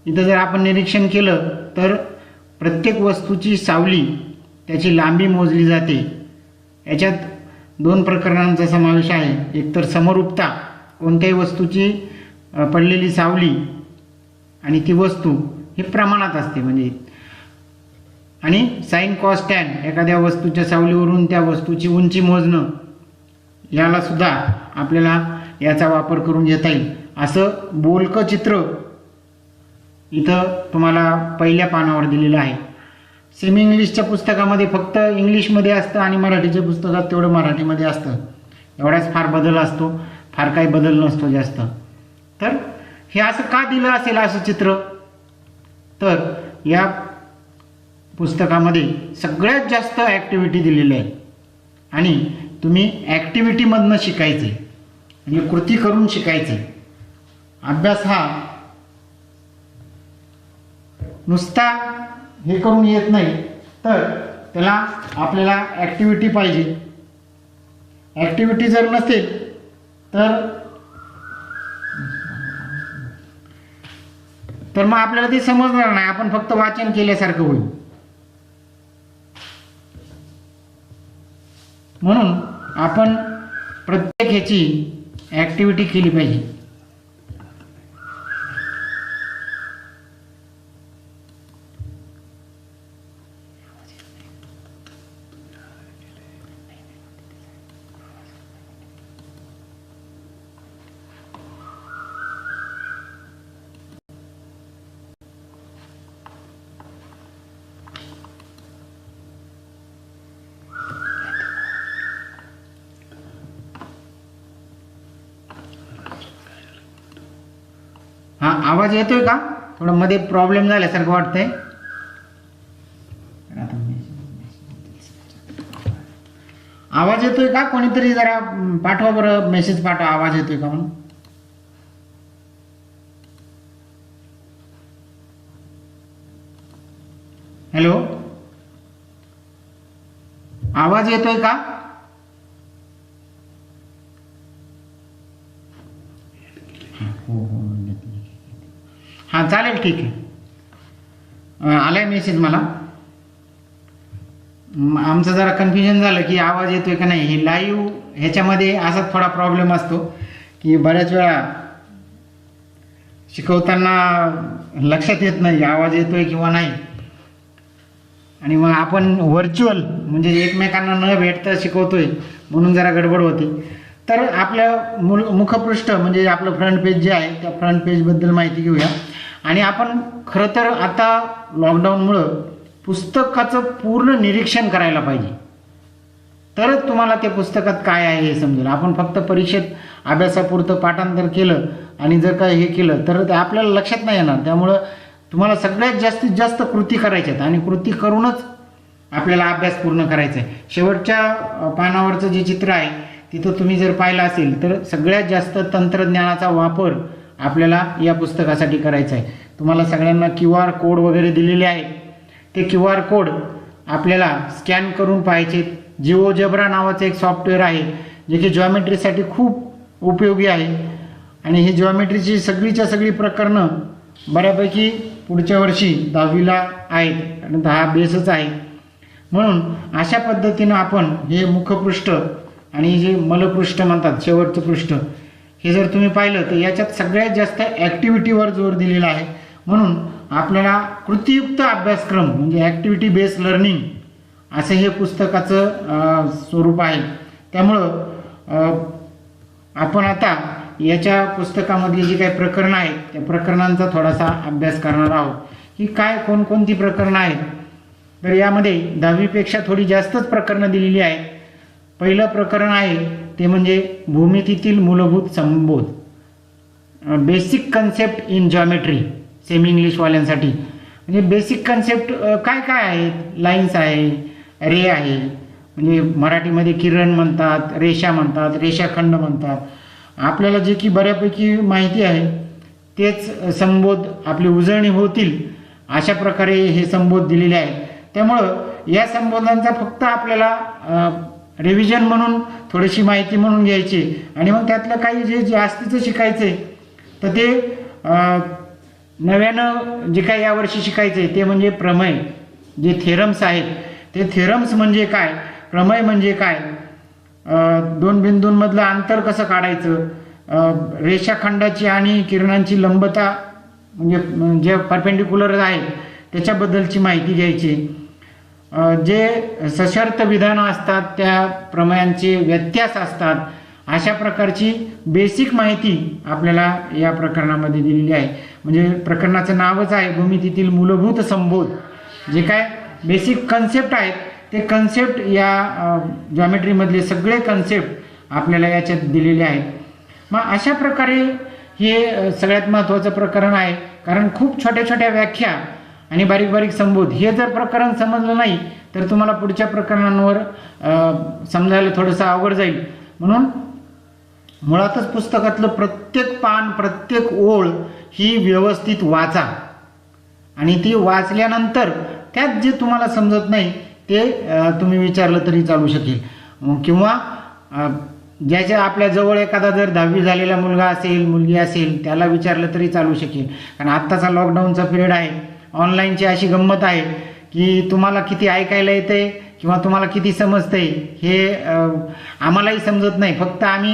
इथं जर आपण निरीक्षण केलं तर प्रत्येक वस्तूची सावली, त्याची लांबी मोजली जाते. याच्यात 2 प्रकरणांचा समावेश आहे. एक तर समरूपता, कोणत्याही वस्तूची पडलेली सावली आणि ती वस्तू हे प्रमाणात असते म्हणजे, आणि साइन कॉस टॅन, एखाद्या वस्तूच्या सावलीवरून त्या वस्तूची उंची मोजणं, याला सुद्धा आपल्याला याचा वापर करून घेता येईल. असं बोलकं चित्र इथं तुम्हाला पहिल्या पानावर दिलेलं आहे. सेमी इंग्लिशच्या पुस्तकामध्ये फक्त इंग्लिशमध्ये असतं आणि मराठीच्या पुस्तकात तेवढं मराठीमध्ये असतं. एवढाच फार बदल असतो, फार काही बदल नसतो जास्त. तर हे असं का दिलं असेल असं चित्र, तर या पुस्तकामध्ये सगळ्यात जास्त ॲक्टिव्हिटी दिलेल्या आहेत आणि तुम्ही ॲक्टिव्हिटीमधनं शिकायचे म्हणजे कृती करून शिकायचे. अभ्यास हा नुसता हे करून येत नाही, तर त्याला आपल्याला ॲक्टिव्हिटी पाहिजे. ॲक्टिव्हिटी जर नसेल तर मग आपल्याला ते समजणार नाही, आपण फक्त वाचन केल्यासारखं होईल. म्हणून आपण प्रत्येक ह्याची ॲक्टिव्हिटी केली पाहिजे. हा आवाज येतोय का? थोडं मध्ये प्रॉब्लेम झाल्यासारखं वाटतंय. आवाज येतोय का? कोणीतरी जरा पाठवा बरं, मेसेज पाठवा, आवाज येतोय का म्हणून. हॅलो, आवाज येतोय का? हां चालेल, ठीक आहे. आलाय मेसेज मला. आमचं जरा कन्फ्युजन झालं की आवाज येतोय का नाही. हे लाईव्ह ह्याच्यामध्ये असा थोडा प्रॉब्लेम असतो की बऱ्याच वेळा शिकवताना लक्षात येत नाही आवाज येतोय किंवा नाही, आणि मग आपण व्हर्च्युअल म्हणजे एकमेकांना न भेटता शिकवतोय म्हणून जरा गडबड होते. तर आपलं मुखपृष्ठ म्हणजे आपलं फ्रंट पेज जे आहे त्या फ्रंट पेजबद्दल माहिती घेऊया. आणि आपण खरं तर आता लॉकडाऊनमुळं पुस्तकाचं पूर्ण निरीक्षण करायला पाहिजे, तरच तुम्हाला त्या पुस्तकात काय आहे हे समजेल. आपण फक्त परीक्षेत अभ्यासापुरतं पाठांतर केलं आणि जर काय हे केलं तर ते आपल्याला लक्षात नाही येणार. त्यामुळं तुम्हाला सगळ्यात जास्तीत जास्त कृती करायच्या आहेत आणि कृती करूनच आपल्याला अभ्यास पूर्ण करायचा आहे. शेवटच्या पानावरचं जे चित्र आहे तिथं तुम्ही जर पाहिलं असेल तर सगळ्यात जास्त तंत्रज्ञानाचा वापर आपल्याला या पुस्तकासाठी करायचा आहे. तुम्हाला सगळ्यांना QR कोड वगैरे दिलेले आहे. ते QR कोड आपल्याला स्कॅन करून पाहायचे. जिओजेब्रा नावाचं एक सॉफ्टवेअर आहे जे की जॉमेट्रीसाठी खूप उपयोगी आहे. आणि ही जॉमेट्रीची सगळीच्या सगळी प्रकरणं बऱ्यापैकी पुढच्या वर्षी 10वीला आहेत आणि हा बेसच आहे. म्हणून अशा पद्धतीनं आपण हे मुखपृष्ठ आणि जे मलपृष्ठ म्हणतात शेवटचं पृष्ठ हे जर तुम्ही पाहिलं तर याच्यात सगळ्यात जास्त ॲक्टिव्हिटीवर जोर दिलेला आहे. म्हणून आपल्याला कृतीयुक्त अभ्यासक्रम म्हणजे ॲक्टिव्हिटी बेस्ड लर्निंग असं हे पुस्तकाचं स्वरूप आहे. त्यामुळं आपण आता याच्या पुस्तकामधली जी काही प्रकरणं आहेत त्या प्रकरणांचा थोडासा अभ्यास करणार आहोत की काय कोणकोणती प्रकरणं आहेत. तर यामध्ये 10वीपेक्षा थोडी जास्तच प्रकरणं दिलेली आहेत. पहिलं प्रकरण आहे ते म्हणजे भूमितीतील मूलभूत संबोध, basic concept in geometry, semi इंग्लिशवाल्यांसाठी. म्हणजे बेसिक कन्सेप्ट काय काय आहेत, लाईन्स आहे, रे आहे, म्हणजे मराठीमध्ये किरण म्हणतात, रेषा म्हणतात, रेषाखंड म्हणतात. आपल्याला जे की बऱ्यापैकी माहिती आहे तेच संबोध आपली उजळणी होतील अशा प्रकारे हे संबोध दिलेले आहेत. त्यामुळं या संबोधांचा फक्त आपल्याला रिव्हिजन म्हणून थोडीशी माहिती म्हणून घ्यायची आणि मग त्यातलं काही जे जास्तीचं शिकायचं आहे तर ते नव्यानं जे काही यावर्षी शिकायचं आहे ते म्हणजे प्रमेय, जे थेरम्स आहेत ते थेरम्स म्हणजे काय, प्रमेय म्हणजे काय, दोन बिंदूंमधलं अंतर कसं काढायचं, रेषाखंडाची आणि किरणांची लंबता म्हणजे जे परपेंडिक्युलर आहे त्याच्याबद्दलची माहिती घ्यायची, जे सशर्त विधानं असतात त्या प्रमेयांचे व्यत्यास असतात, अशा प्रकारची बेसिक माहिती आपल्याला या प्रकरणामध्ये दिलेली आहे. म्हणजे प्रकरणाचं नावच आहे भूमितीतील मूलभूत संबोध. जे काय बेसिक कन्सेप्ट आहेत ते कन्सेप्ट या जॉमेट्रीमधले सगळे कन्सेप्ट आपल्याला याच्यात दिलेले आहेत. मग अशा प्रकारे हे सगळ्यात महत्त्वाचं प्रकरण आहे, कारण खूप छोट्या छोट्या व्याख्या आणि बारीक बारीक संबोध हे जर प्रकरण समजलं नाही तर तुम्हाला पुढच्या प्रकरणांवर समजायला थोडंसं अवघड जाईल. म्हणून मुळातच पुस्तकातलं प्रत्येक पान, प्रत्येक ओळ ही व्यवस्थित वाचा आणि ती वाचल्यानंतर त्यात जे तुम्हाला समजत नाही ते तुम्ही विचारलं तरी चालू शकेल. किंवा ज्याच्या आपल्या जवळ एखादा जर 10वी झालेला मुलगा असेल, मुलगी असेल, त्याला विचारलं तरी चालू शकेल. कारण आत्ताचा लॉकडाऊनचा पिरियड आहे, ऑनलाईनची अशी गंमत आहे की तुम्हाला किती ऐकायला येते किंवा तुम्हाला किती समजते हे आम्हालाही समजत नाही. फक्त आम्ही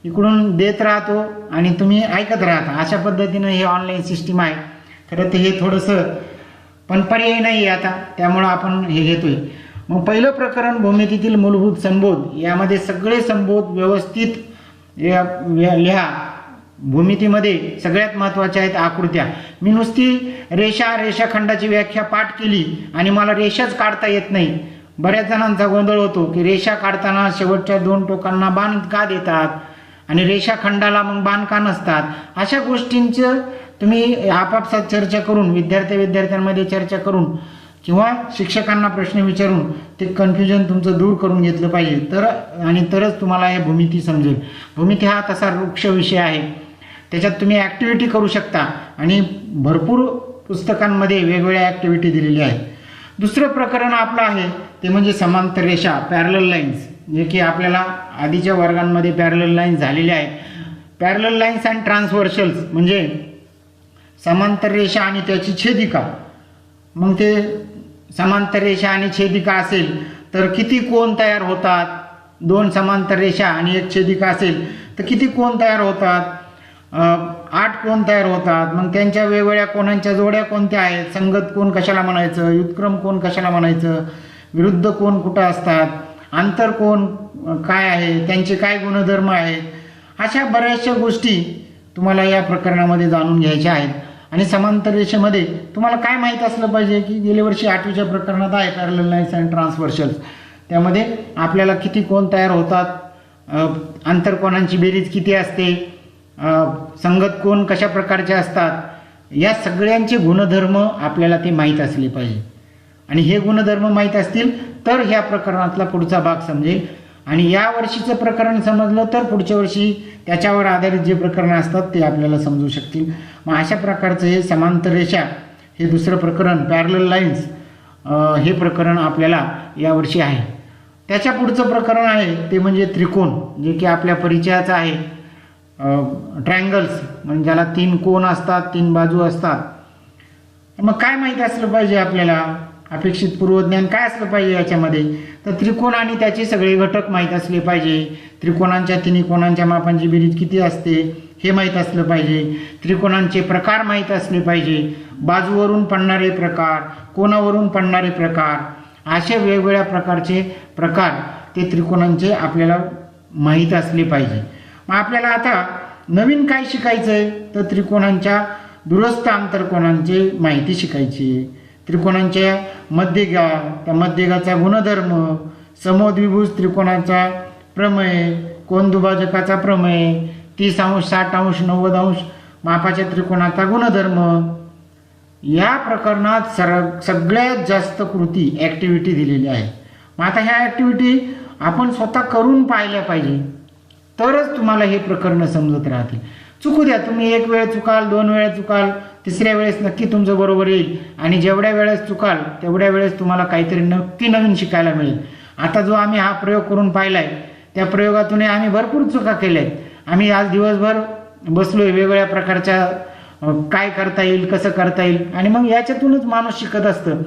इकडून देत राहतो आणि तुम्ही ऐकत राहता, अशा पद्धतीनं हे ऑनलाईन सिस्टीम आहे. खरं तर हे थोडंसं पण पर्याय नाही आहे आता, त्यामुळं आपण हे घेतोय. मग पहिलं प्रकरण भूमितीतील मूलभूत संबोध, यामध्ये सगळे संबोध व्यवस्थित लिहा. भूमितीमध्ये सगळ्यात महत्त्वाच्या आहेत आकृत्या. मी नुसती रेषाखंडाची व्याख्या पाठ केली आणि मला रेषाच काढता येत नाही. बऱ्याच जणांचा गोंधळ होतो की रेषा काढताना शेवटच्या 2 टोकांना बाण का देतात आणि रेषाखंडाला मग बाण का नसतात. अशा गोष्टींचं तुम्ही आपापसात चर्चा करून, विद्यार्थ्यांमध्ये चर्चा करून किंवा शिक्षकांना प्रश्न विचारून ते कन्फ्युजन तुमचं दूर करून घेतलं पाहिजे. तरच तुम्हाला हे भूमिती समजेल. भूमिती हा तसा वृक्ष विषय आहे, त्याच्यात तुम्ही ॲक्टिव्हिटी करू शकता आणि भरपूर पुस्तकांमध्ये वेगवेगळ्या ॲक्टिव्हिटी दिलेल्या आहेत. दुसरं प्रकरण आपलं आहे ते म्हणजे समांतर रेषा, पॅरलल लाईन्स, जे की आपल्याला आधीच्या वर्गांमध्ये पॅरलल लाईन्स झालेल्या आहेत. पॅरलल लाईन्स अँड ट्रान्सव्हर्शल्स म्हणजे समांतर रेषा आणि त्याची छेदिका. मग ते समांतर रेषा आणि छेदिका असेल तर किती कोन तयार होतात, 2 समांतर रेषा आणि 1 छेदिका असेल तर किती कोन तयार होतात, 8 कोन तयार होतात. मग त्यांच्या वेगवेगळ्या कोनांच्या जोड्या कोणत्या आहेत, संगत कोन कशाला म्हणायचं, व्युत्क्रम कोन कशाला म्हणायचं, विरुद्ध कोन कुठं असतात, आंतर कोन काय आहे, त्यांचे काय गुणधर्म आहेत, अशा बऱ्याचशा गोष्टी तुम्हाला या प्रकरणामध्ये जाणून घ्यायच्या आहेत. आणि समांतर रेषेमध्ये तुम्हाला काय माहीत असलं पाहिजे की गेल्या वर्षी 8वीच्या प्रकरणात आहे पॅरलल लाईन्स अँड ट्रान्सव्हर्शल्स. त्यामध्ये आपल्याला किती कोन तयार होतात, आंतरकोनांची बेरीज किती असते, संगत कोन कशा प्रकारचे असतात, या सगळ्यांचे गुणधर्म आपल्याला ते माहीत असले पाहिजे. आणि हे गुणधर्म माहीत असतील तर ह्या प्रकरणातला पुढचा भाग समजेल. आणि या वर्षीचं प्रकरण समजलं तर पुढच्या वर्षी त्याच्यावर आधारित जे प्रकरणं असतात ते आपल्याला समजू शकतील. मग अशा प्रकारचं हे समांतर रेषा हे दुसरं प्रकरण, पॅरलल लाईन्स हे प्रकरण आपल्याला यावर्षी आहे. त्याच्या पुढचं प्रकरण आहे ते म्हणजे त्रिकोण, जे की आपल्या परिचयाचं आहे. ट्रायंगल्स म्हणजे ज्याला 3 कोन असतात, 3 बाजू असतात. मग काय माहीत असलं पाहिजे आपल्याला, अपेक्षित पूर्वज्ञान काय असलं पाहिजे याच्यामध्ये? तर त्रिकोण आणि त्याचे सगळे घटक माहीत असले पाहिजे. त्रिकोणांच्या तिन्ही कोणांच्या मापांची बेरीज किती असते हे माहीत असलं पाहिजे. त्रिकोणांचे प्रकार माहीत असले पाहिजे. बाजूवरून पडणारे प्रकार, कोणावरून पडणारे प्रकार, असे वेगवेगळ्या प्रकारचे प्रकार ते त्रिकोणांचे आपल्याला माहीत असले पाहिजे. मग आपल्याला आता नवीन काय शिकायचं आहे? तर त्रिकोणांच्या दुरस्थ आंतरकोनांची माहिती शिकायची. त्रिकोणांच्या मध्यगा, त्या मध्यगाचा गुणधर्म, समद्विभुज त्रिकोणाचा प्रमेय, कोन दुभाजकाचा प्रमेय, 30 अंश, 60 अंश, 90 अंश मापाच्या त्रिकोणाचा गुणधर्म. या प्रकरणात सगळ्यात जास्त कृती ॲक्टिव्हिटी दिलेली आहे. मग आता ह्या ॲक्टिव्हिटी आपण स्वतः करून पाहिल्या पाहिजे, तरच तुम्हाला हे प्रकरणं समजत राहतील. चुकू द्या, तुम्ही 1 वेळ चुकाल, 2 वेळा चुकाल, 3ऱ्या वेळेस नक्की तुमचं बरोबर येईल. आणि जेवढ्या वेळेस चुकाल तेवढ्या वेळेस तुम्हाला काहीतरी नक्की नवीन शिकायला मिळेल. आता जो आम्ही हा प्रयोग करून पाहिला आहे, त्या प्रयोगातून आम्ही भरपूर चुका केल्या आहेत. आम्ही आज दिवसभर बसलोय, वेगवेगळ्या प्रकारच्या काय करता येईल, कसं करता येईल, आणि मग याच्यातूनच माणूस शिकत असतं.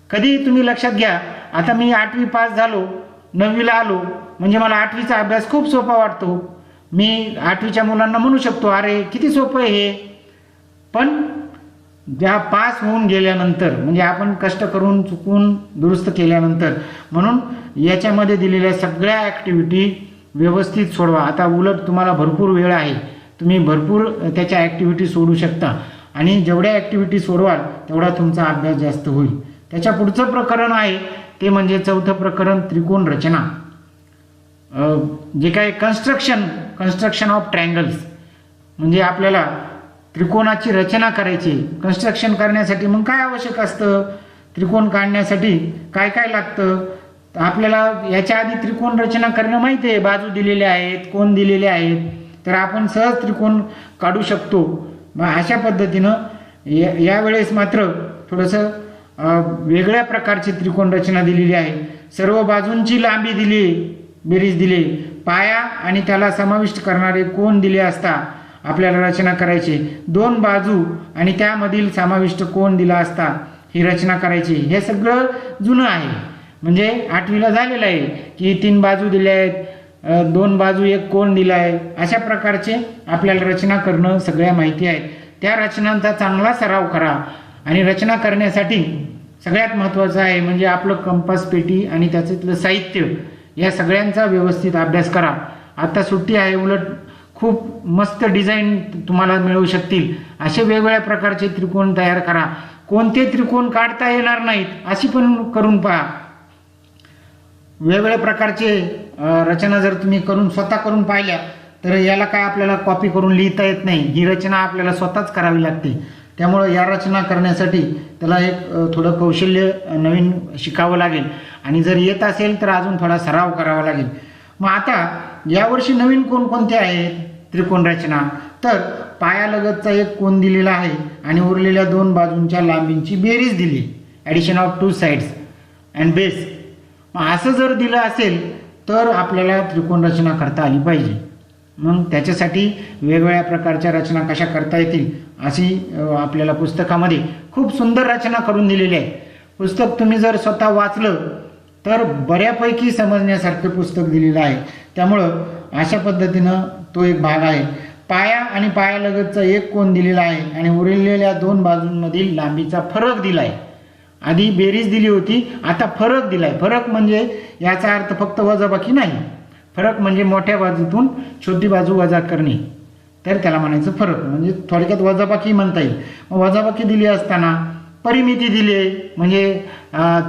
कधी तुम्ही लक्षात घ्या, आता मी 8वी पास झालो, 9वीला आलो, म्हणजे मला 8वीचा अभ्यास खूप सोपा वाटतो. मी 8वीच्या मुलांना म्हणू शकतो, अरे किती सोपं आहे हे. पण ज्या पास होऊन गेल्यानंतर, म्हणजे आपण कष्ट करून चुकून दुरुस्त केल्यानंतर, म्हणून याच्यामध्ये दिलेल्या सगळ्या ॲक्टिव्हिटी व्यवस्थित सोडवा. आता उलट तुम्हाला भरपूर वेळ आहे, तुम्ही भरपूर त्याच्या ॲक्टिव्हिटी सोडू शकता. आणि जेवढ्या ॲक्टिव्हिटी सोडवाल तेवढा तुमचा अभ्यास जास्त होईल. त्याच्या पुढचं प्रकरण आहे ते म्हणजे 4थं प्रकरण, त्रिकोण रचना. जे काय कन्स्ट्रक्शन ऑफ ट्रायंगल्स, म्हणजे आपल्याला त्रिकोणाची रचना करायची. कन्स्ट्रक्शन करण्यासाठी मग काय आवश्यक असतं, त्रिकोण काढण्यासाठी काय काय लागतं, तर आपल्याला याच्या आधी त्रिकोण रचना करणं माहिती आहे. बाजू दिलेल्या आहेत, कोण दिलेले आहेत, तर आपण सहज त्रिकोण काढू शकतो. मग अशा पद्धतीनं यावेळेस मात्र थोडंसं वेगळ्या प्रकारची त्रिकोण रचना दिलेली आहे. सर्व बाजूंची लांबी दिली, बेरीज दिली, पाया आणि त्याला समाविष्ट करणारे कोन दिले असता आपल्याला रचना करायची. 2 बाजू आणि त्यामधील समाविष्ट कोन दिला असता ही रचना करायची. हे सगळं जुनं आहे, म्हणजे 8वीला झालेलं आहे की 3 बाजू दिल्या आहेत, 2 बाजू 1 कोन दिला आहे. अशा प्रकारचे आपल्याला रचना करणं सगळ्या माहिती आहेत. त्या रचनांचा चांगला सराव करा. आणि रचना करण्यासाठी सगळ्यात महत्त्वाचं आहे म्हणजे आपलं कंपास पेटी आणि त्याच्यातलं साहित्य, या सगळ्यांचा व्यवस्थित अभ्यास करा. आता सुट्टी आहे, उलट खूप मस्त डिझाईन तुम्हाला मिळू शकतील. असे वेगवेगळ्या प्रकारचे त्रिकोण तयार करा. कोणते त्रिकोण काढता येणार नाहीत अशी पण करून पहा. वेगवेगळ्या प्रकारचे रचना जर तुम्ही स्वतः करून पाहिल्या तर याला काय आपल्याला कॉपी करून लिहिता येत नाही. ही रचना आपल्याला स्वतःच करावी लागते. त्यामुळं या रचना करण्यासाठी त्याला एक थोडं कौशल्य नवीन शिकावं लागेल. आणि जर येत असेल तर अजून थोडा सराव करावा लागेल. मग आता यावर्षी नवीन कोणकोणते आहेत त्रिकोण रचना? तर पायालगतचा 1 कोन दिलेला आहे आणि उरलेल्या 2 बाजूंच्या लांबींची बेरीज दिली, addition of 2 sides and base. मग असं जर दिलं असेल तर आपल्याला त्रिकोण रचना करता आली पाहिजे. मग त्याच्यासाठी वेगवेगळ्या प्रकारच्या रचना कशा करता येतील अशी आपल्याला पुस्तकामध्ये खूप सुंदर रचना करून दिलेली आहे. पुस्तक तुम्ही जर स्वतः वाचलं तर बऱ्यापैकी समजण्यासारखं पुस्तक दिलेलं आहे. त्यामुळं अशा पद्धतीनं तो एक भाग आहे. पाया आणि पायालगतचा 1 कोन दिलेला आहे आणि उरलेल्या 2 बाजूंमधील लांबीचा फरक दिला आहे. आधी बेरीज दिली होती, आता फरक दिला आहे. फरक म्हणजे याचा अर्थ फक्त वजाबाकी नाही. फरक म्हणजे मोठ्या बाजूतून छोटी बाजू वजा करणे, तर त्याला म्हणायचं फरक. म्हणजे थोडक्यात वजाबाकी म्हणता येईल. मग वजाबाकी दिली असताना परिमिती दिली आहे, म्हणजे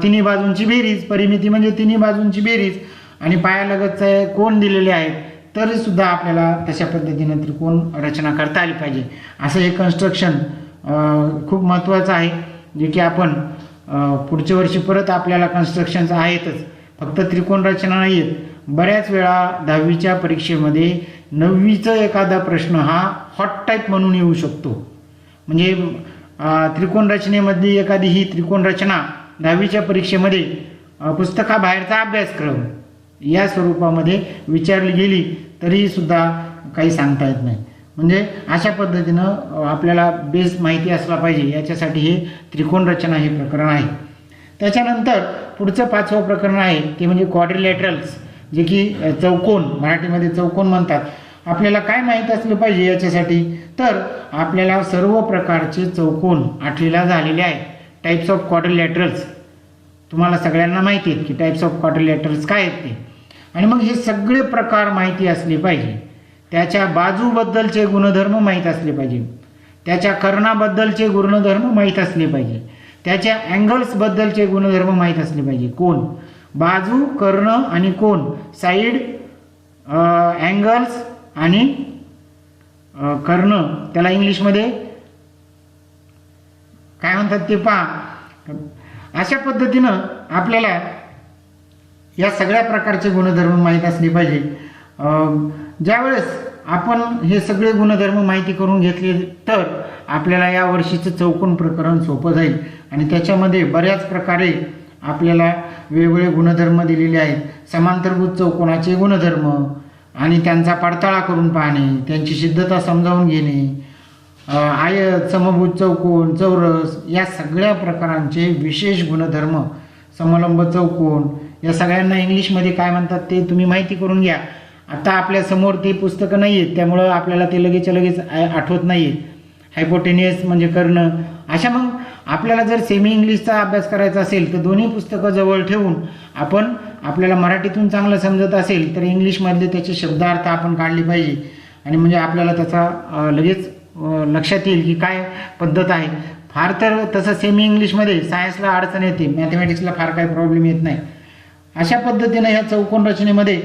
तिन्ही बाजूंची बेरीज. परिमिती म्हणजे तिन्ही बाजूंची बेरीज. आणि पायालगतचे कोन दिलेले आहेत, तरी सुद्धा आपल्याला तशा पद्धतीनं त्रिकोण रचना करता आली पाहिजे. असं हे कन्स्ट्रक्शन खूप महत्त्वाचं आहे, जे की आपण पुढच्या वर्षी परत आपल्याला कन्स्ट्रक्शनचं आहेतच. फक्त त्रिकोण रचना नाही आहेत. बऱ्याच वेळा 10वीच्या परीक्षेमध्ये 9वीचा एखादा प्रश्न हा हॉट टाईप म्हणून येऊ शकतो. म्हणजे त्रिकोण रचनेमधली एखादी ही त्रिकोण रचना 10वीच्या परीक्षेमध्ये पुस्तकाबाहेरचा अभ्यासक्रम या स्वरूपामध्ये विचारली गेली तरी सुद्धा काही सांगता येत नाही. म्हणजे अशा पद्धतीनं आपल्याला बेस माहिती असला पाहिजे, याच्यासाठी हे त्रिकोण रचना हे प्रकरण आहे. त्याच्यानंतर पुढचं 5वं प्रकरण आहे ते म्हणजे क्वाड्रिलॅटरल्स, जे की चौकोन, मराठीमध्ये चौकोन म्हणतात. आपल्याला काय माहीत असलं पाहिजे याच्यासाठी, तर आपल्याला सर्व प्रकारचे चौकोन 8वीला झालेले आहेत. टाईप्स ऑफ क्वाड्रिलॅटरल्स तुम्हाला सगळ्यांना माहिती आहेत की टाईप्स ऑफ क्वाड्रिलॅटरल्स काय आहेत ते. आणि मग हे सगळे प्रकार माहिती असले पाहिजे. त्याच्या बाजूबद्दलचे गुणधर्म माहीत असले पाहिजे, त्याच्या कर्णाबद्दलचे गुणधर्म माहीत असले पाहिजे, त्याच्या अँगल्सबद्दलचे गुणधर्म माहीत असले पाहिजे. कोण, बाजू, कर्ण आणि कोण, साईड, अँगल्स आणि कर्ण, त्याला इंग्लिशमध्ये काय म्हणतात ते पहा. अशा पद्धतीनं आपल्याला या सगळ्या प्रकारचे गुणधर्म माहीत असले पाहिजे. ज्यावेळेस आपण हे सगळे गुणधर्म माहिती करून घेतले तर आपल्याला या वर्षीचं चौकोन प्रकरण सोपं जाईल. आणि त्याच्यामध्ये बऱ्याच प्रकारे आपल्याला वेगवेगळे गुणधर्म दिलेले आहेत. समांतरभुज चौकोनाचे गुणधर्म आणि त्यांचा पडताळा करून पाहणे, त्यांची सिद्धता समजावून घेणे, आयत, समभुज चौकोन, चौरस या सगळ्या प्रकारांचे विशेष गुणधर्म, समलंब चौकोन, या सगळ्यांना इंग्लिशमध्ये काय म्हणतात ते तुम्ही माहिती करून घ्या. आता आपल्या समोर ते पुस्तकं नाही आहेत, त्यामुळं आपल्याला ते लगेच आठवत नाही आहेत. हायपोटेनियस म्हणजे कर्ण. अशा मग आपल्याला जर सेमी इंग्लिशचा अभ्यास करायचा असेल तर दोन्ही पुस्तकं जवळ ठेवून आपण आपल्याला मराठीतून चांगलं समजत असेल तर इंग्लिशमधले त्याचे शब्दार्थ आपण काढले पाहिजे. आणि म्हणजे आपल्याला त्याचा लगेच लक्षात येईल की काय पद्धत आहे. फार तर तसं सेमी इंग्लिशमध्ये सायन्सला अडचण येते, मॅथमॅटिक्सला फार काही प्रॉब्लेम येत नाही. अशा पद्धतीनं ह्या चौकोन रचनेमध्ये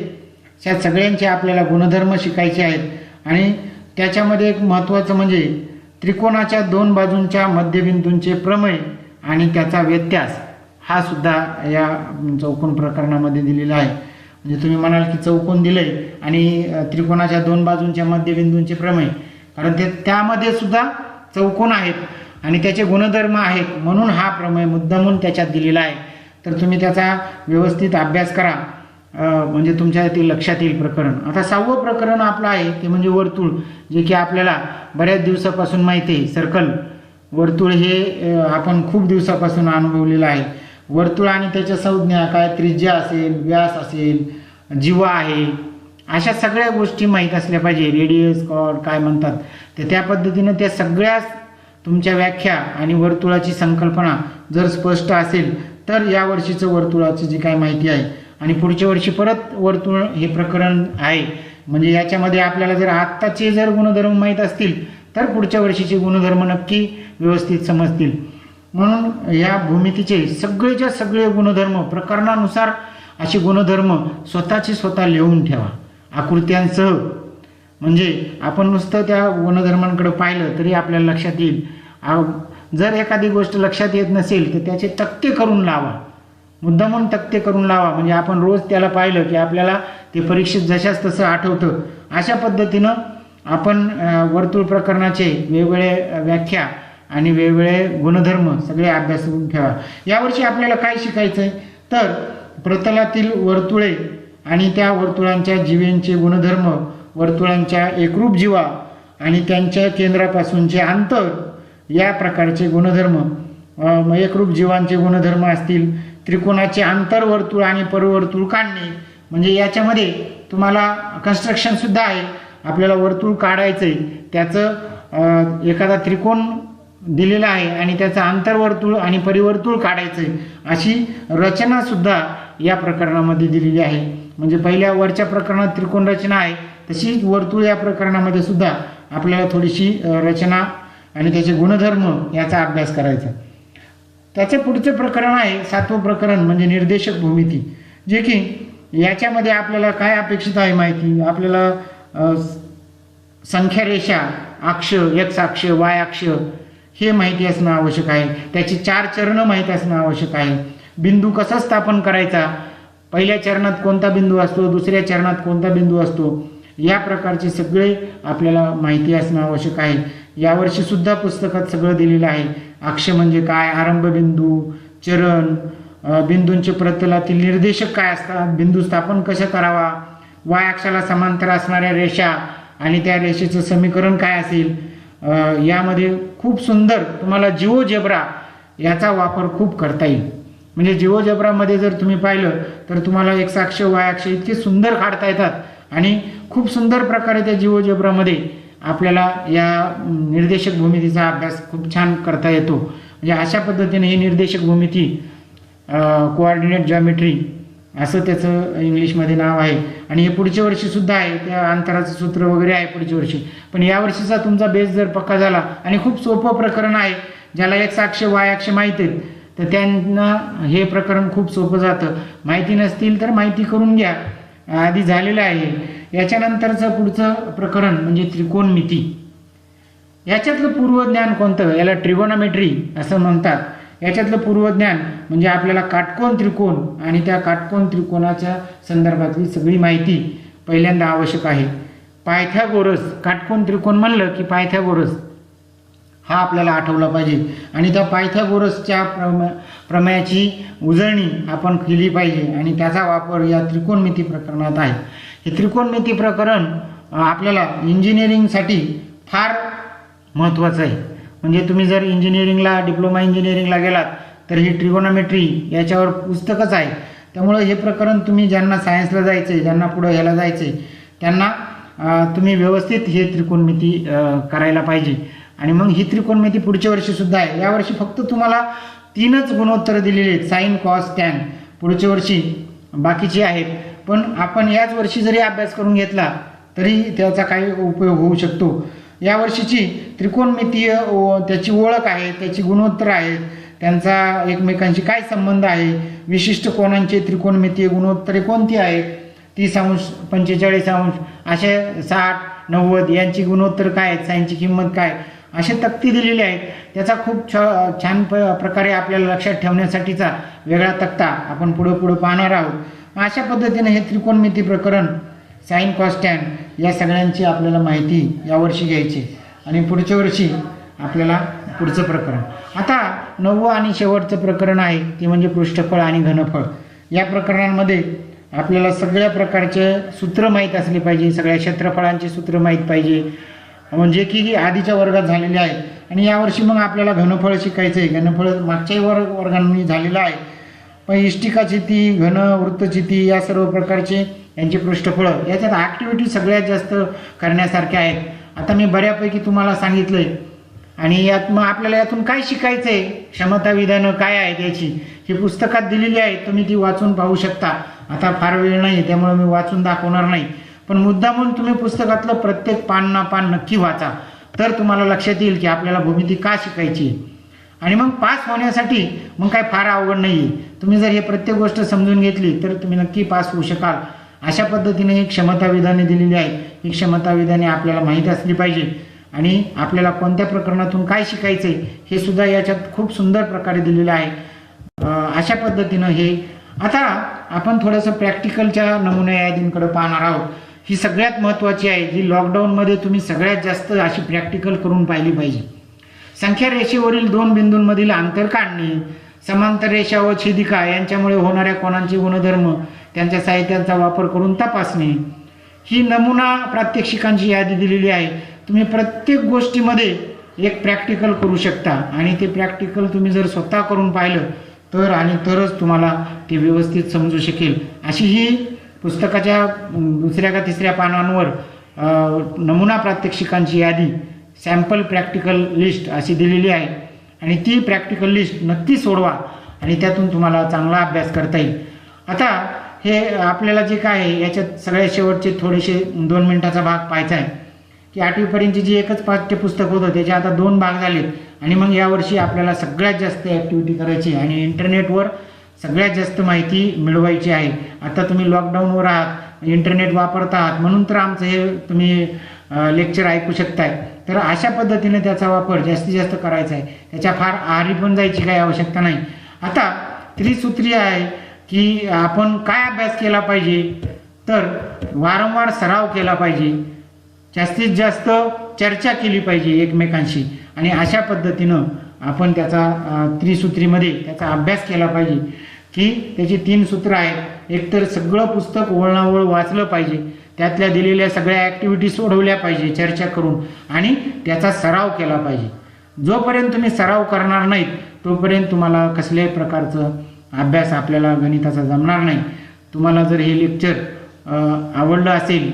त्या सगळ्यांचे आपल्याला गुणधर्म शिकायचे आहेत. आणि त्याच्यामध्ये एक महत्त्वाचं म्हणजे त्रिकोणाच्या 2 बाजूंच्या मध्यबिंदूंचे प्रमेय आणि त्याचा व्यत्यास हा सुद्धा या चौकोन प्रकरणामध्ये दिलेला आहे. म्हणजे तुम्ही म्हणाल की चौकोन दिले आणि त्रिकोणाच्या 2 बाजूंच्या मध्यबिंदूंचे प्रमेय, कारण त्यामध्ये सुद्धा चौकोन आहेत आणि त्याचे गुणधर्म आहेत, म्हणून हा प्रमेय मुद्दामून त्याच्यात दिलेला आहे. तर तुम्ही त्याचा व्यवस्थित अभ्यास करा, म्हणजे तुमच्या ते लक्षात येईल प्रकरण. आता 6वं प्रकरण आपलं आहे ते म्हणजे वर्तुळ, जे की आपल्याला बऱ्याच दिवसापासून माहिती आहे. सर्कल, वर्तुळ हे आपण खूप दिवसापासून अनुभवलेलं आहे. वर्तुळ आणि त्याच्या संज्ञा काय, त्रिज्या असेल, व्यास असेल, जीवा आहे, अशा सगळ्या गोष्टी माहीत असल्या पाहिजे. रेडियस, कॉर्ड काय म्हणतात ते त्या पद्धतीनं त्या सगळ्या तुमच्या व्याख्या आणि वर्तुळाची संकल्पना जर स्पष्ट असेल तर या वर्षीचं वर्तुळाची जी काय माहिती आहे आणि पुढच्या वर्षी परत वर्तुळ हे प्रकरण आहे. म्हणजे याच्यामध्ये आपल्याला जर आत्ताचे जर गुणधर्म माहीत असतील तर पुढच्या वर्षीचे गुणधर्म नक्की व्यवस्थित समजतील. म्हणून या भूमितीचे सगळेच्या सगळे गुणधर्म प्रकरणानुसार असे गुणधर्म स्वतः लिहून ठेवा आकृत्यांसह. म्हणजे आपण नुसतं त्या गुणधर्मांकडे पाहिलं तरी आपल्याला लक्षात येईल. जर एखादी गोष्ट लक्षात येत नसेल तर त्याचे तक्ते करून लावा, मुद्दामून तक्ते करून लावा. म्हणजे आपण रोज त्याला पाहिलं की आपल्याला ते परीक्षेत जशाच तसं आठवतं. अशा पद्धतीनं आपण वर्तुळ प्रकरणाचे वेगवेगळे व्याख्या आणि वेगवेगळे गुणधर्म सगळे अभ्यासून ठेवा. यावर्षी आपल्याला काय शिकायचं आहे तर प्रतलातील वर्तुळे आणि त्या वर्तुळांच्या जीवेंचे गुणधर्म, वर्तुळांच्या एकरूप जीवा आणि त्यांच्या केंद्रापासूनचे अंतर या प्रकारचे गुणधर्म, एकरूप जीवांचे गुणधर्म असतील, त्रिकोणाचे आंतरवर्तुळ आणि परवर्तुळ काढणे. म्हणजे याच्यामध्ये तुम्हाला कन्स्ट्रक्शन सुद्धा आहे. आपल्याला वर्तुळ काढायचं आहे, त्याचं एखादा त्रिकोण दिलेला आहे आणि त्याचं आंतरवर्तुळ आणि परिवर्तुळ काढायचं आहे, अशी रचना सुद्धा या प्रकरणामध्ये दिलेली आहे. म्हणजे पहिल्या वरच्या प्रकरणात त्रिकोण रचना आहे तशीच वर्तुळ या प्रकरणामध्ये सुद्धा आपल्याला थोडीशी रचना आणि त्याचे गुणधर्म याचा अभ्यास करायचा. त्याचं पुढचं प्रकरण आहे 7वं प्रकरण म्हणजे निर्देशक भूमिती, जे की याच्यामध्ये आपल्याला काय अपेक्षित आहे माहिती. आपल्याला संख्या रेषा, अक्ष, एक्स अक्ष, वाय अक्ष हे माहिती असणं आवश्यक आहे. त्याची 4 चरणं माहीत असणं आवश्यक आहे. बिंदू कसा स्थापन करायचा, पहिल्या चरणात कोणता बिंदू असतो, दुसऱ्या चरणात कोणता बिंदू असतो, या प्रकारचे सगळे आपल्याला माहिती असणं आवश्यक आहे. यावर्षी सुद्धा पुस्तकात सगळं दिलेलं आहे. अक्ष म्हणजे काय, आरंभ बिंदू, चरण, बिंदूंचे प्रतलातील निर्देशक काय असतात, बिंदू स्थापन कशा करावा, वाय अक्षाला समांतर असणाऱ्या रेषा आणि त्या रेषेचं समीकरण काय असेल, यामध्ये खूप सुंदर तुम्हाला जिओजेब्रा याचा वापर खूप करता येईल. म्हणजे जिओजेब्रामध्ये जर तुम्ही पाहिलं तर तुम्हाला एक्स अक्ष वाय अक्ष इतके सुंदर काढता येतात आणि खूप सुंदर प्रकारे त्या जिओजेब्रामध्ये आपल्याला या निर्देशक भूमितीचा अभ्यास खूप छान करता येतो. म्हणजे अशा पद्धतीने ही निर्देशक भूमिती कोऑर्डिनेट जॉमेट्री असं त्याचं इंग्लिशमध्ये नाव आहे. आणि हे पुढच्या वर्षीसुद्धा आहे, त्या अंतराचं सूत्र वगैरे आहे पुढच्या वर्षी. पण यावर्षीचा तुमचा बेस जर पक्का झाला आणि खूप सोपं प्रकरण आहे, ज्याला एक्स अक्ष वाय अक्ष माहीत आहेत तर त्यांना हे प्रकरण खूप सोपं जातं. माहिती नसतील तर माहिती करून घ्या, आधी झालेलं आहे. याच्यानंतरचं पुढचं प्रकरण म्हणजे त्रिकोणमिती. याच्यातलं पूर्वज्ञान कोणतं, याला ट्रिगोनॉमेट्री असं म्हणतात. याच्यातलं पूर्वज्ञान म्हणजे आपल्याला काटकोन त्रिकोण आणि त्या काटकोन त्रिकोणाच्या संदर्भातली सगळी माहिती पहिल्यांदा आवश्यक आहे. पायथागोरस, काटकोन त्रिकोण म्हणलं की पायथागोरस हा आपल्याला आठवला पाहिजे आणि त्या पायथागोरसच्या प्रमेयाची उजळणी आपण केली पाहिजे आणि त्याचा वापर या त्रिकोणमिती प्रकरणात आहे. हे त्रिकोणमिती प्रकरण आपल्याला इंजिनिअरिंगसाठी फार महत्त्वाचं आहे. म्हणजे तुम्ही जर इंजिनिअरिंगला डिप्लोमा इंजिनिअरिंगला गेलात तर ही ट्रिगोनॉमेट्री याच्यावर पुस्तकच आहे. त्यामुळे हे प्रकरण तुम्ही ज्यांना सायन्सला जायचं आहे, ज्यांना पुढं ह्याला जायचं आहे त्यांना तुम्ही व्यवस्थित हे त्रिकोणमिती करायला पाहिजे. आणि मग ही त्रिकोणमिती पुढच्या वर्षीसुद्धा आहे. यावर्षी फक्त तुम्हाला 3च गुणोत्तरं दिलेली आहेत, साईन कॉस टॅन. पुढच्या वर्षी बाकीची आहेत, पण आपण याच वर्षी जरी अभ्यास करून घेतला तरी त्याचा काही उपयोग होऊ शकतो. यावर्षीची त्रिकोणमितीय त्याची ओळख आहे, त्याची गुणोत्तरं आहेत, त्यांचा एकमेकांशी काय संबंध आहे, विशिष्ट कोणांचे त्रिकोणमितीय गुणोत्तरे कोणती आहेत, 30 अंश 45 अंश असे 60 90 यांची गुणोत्तर काय आहेत, साईनची किंमत काय, असे तक्ते दिलेले आहेत. त्याचा खूप छान प्रकारे आपल्याला लक्षात ठेवण्यासाठीचा वेगळा तक्ता आपण पुढं पाहणार आहोत. अशा पद्धतीने हे त्रिकोणमिती प्रकरण, साईन कॉस टॅन या सगळ्यांची आपल्याला माहिती यावर्षी घ्यायची आणि पुढच्या वर्षी आपल्याला पुढचं प्रकरण. आता 9वं आणि शेवटचं प्रकरण आहे ते म्हणजे पृष्ठफळ आणि घनफळ. या प्रकरणांमध्ये आपल्याला सगळ्या प्रकारचे सूत्र माहीत असले पाहिजे, सगळ्या क्षेत्रफळांचे सूत्र माहीत पाहिजे, म्हणजे की आधीच्या वर्गात झालेले आहे. आणि यावर्षी मग आपल्याला घनफळ शिकायचं आहे. घनफळ मागच्याही वर्गांनी झालेलं आहे, पण इष्टिकाचिती, घन, वृत्तचिती या सर्व प्रकारचे यांची पृष्ठफळं याच्यात ॲक्टिव्हिटी सगळ्यात जास्त करण्यासारख्या आहेत. आता मी बऱ्यापैकी तुम्हाला सांगितलं आहे आणि यात मग आपल्याला यातून काय शिकायचं आहे, क्षमता विधानं काय आहेत याची ही पुस्तकात दिलेली आहे, तुम्ही ती वाचून पाहू शकता. आता फार वेळ नाही त्यामुळे मी वाचून दाखवणार नाही, पण मुद्दा म्हणून तुम्ही पुस्तकातलं प्रत्येक पान नक्की वाचा, तर तुम्हाला लक्षात येईल की आपल्याला भूमिती का शिकायची आहे. आणि मग पास होण्यासाठी मग काय फार अवघड नाही आहे. तुम्ही जर हे प्रत्येक गोष्ट समजून घेतली तर तुम्ही नक्की पास होऊ शकाल. अशा पद्धतीने ही क्षमता विधाने दिलेली आहे. ही क्षमता विधाने आपल्याला माहीत असली पाहिजे आणि आपल्याला कोणत्या प्रकरणातून काय शिकायचं आहे हे सुद्धा याच्यात खूप सुंदर प्रकारे दिलेलं आहे. अशा पद्धतीनं हे आता आपण थोडंसं प्रॅक्टिकलच्या नमुना यादींकडे पाहणार आहोत. ही सगळ्यात महत्त्वाची आहे, जी लॉकडाऊनमध्ये तुम्ही सगळ्यात जास्त अशी प्रॅक्टिकल करून पाहिली पाहिजे. संख्या रेषेवरील 2 बिंदूंमधील अंतर काढणे, समांतर रेषा व छेदिका यांच्यामुळे होणाऱ्या कोणांचे गुणधर्म त्यांच्या साहित्याचा वापर करून तपासणे. ही नमुना प्रात्यक्षिकांची यादी दिलेली आहे. तुम्ही प्रत्येक गोष्टीमध्ये एक प्रॅक्टिकल करू शकता आणि ते प्रॅक्टिकल तुम्ही जर स्वतः करून पाहिलं तरच तुम्हाला ते व्यवस्थित समजू शकेल. अशी ही पुस्तकाच्या 2ऱ्या का 3ऱ्या पानांवर नमुना प्रात्यक्षिकांची यादी, सॅम्पल प्रॅक्टिकल लिस्ट अशी दिलेली आहे आणि ती प्रॅक्टिकल लिस्ट नक्की सोडवा आणि त्यातून तुम्हाला चांगला अभ्यास करता येईल. आता हे आपल्याला जे काय आहे याच्यात सगळ्यात शेवटचे थोडेसे 2 मिनिटाचा भाग पाहायचा आहे की 8वीपर्यंतची जी एकच पाठ्यपुस्तक होतं त्याचे आता 2 भाग झालेत आणि मग यावर्षी आपल्याला सगळ्यात जास्त ॲक्टिव्हिटी करायची आणि इंटरनेटवर सगळ्यात जास्त माहिती मिळवायची आहे. आता तुम्ही लॉकडाऊनवर आहात, इंटरनेट वापरता आहात म्हणून तर आमचं हे तुम्ही लेक्चर ऐकू शकताय. तर अशा पद्धतीने त्याचा वापर जास्तीत जास्त करायचा आहे. त्याच्या फार आहारी पण जायची काही आवश्यकता नाही. आता त्रिसूत्री आहे की आपण काय अभ्यास केला पाहिजे, तर वारंवार सराव केला पाहिजे, जास्तीत जास्त चर्चा केली पाहिजे एकमेकांशी आणि अशा पद्धतीनं आपण त्याचा त्रिसूत्रीमध्ये त्याचा अभ्यास केला पाहिजे की त्याची 3 सूत्र आहेत. एकतर सगळं पुस्तक ओळणावळ वाचलं पाहिजे, त्यातल्या दिलेल्या सगळ्या ॲक्टिव्हिटी सोडवल्या पाहिजे चर्चा करून आणि त्याचा सराव केला पाहिजे. जोपर्यंत तुम्ही सराव करणार नाहीत तोपर्यंत तुम्हाला कसल्याही प्रकारचं अभ्यास आपल्याला गणिताचा जमणार नाही. तुम्हाला जर हे लेक्चर आवडलं असेल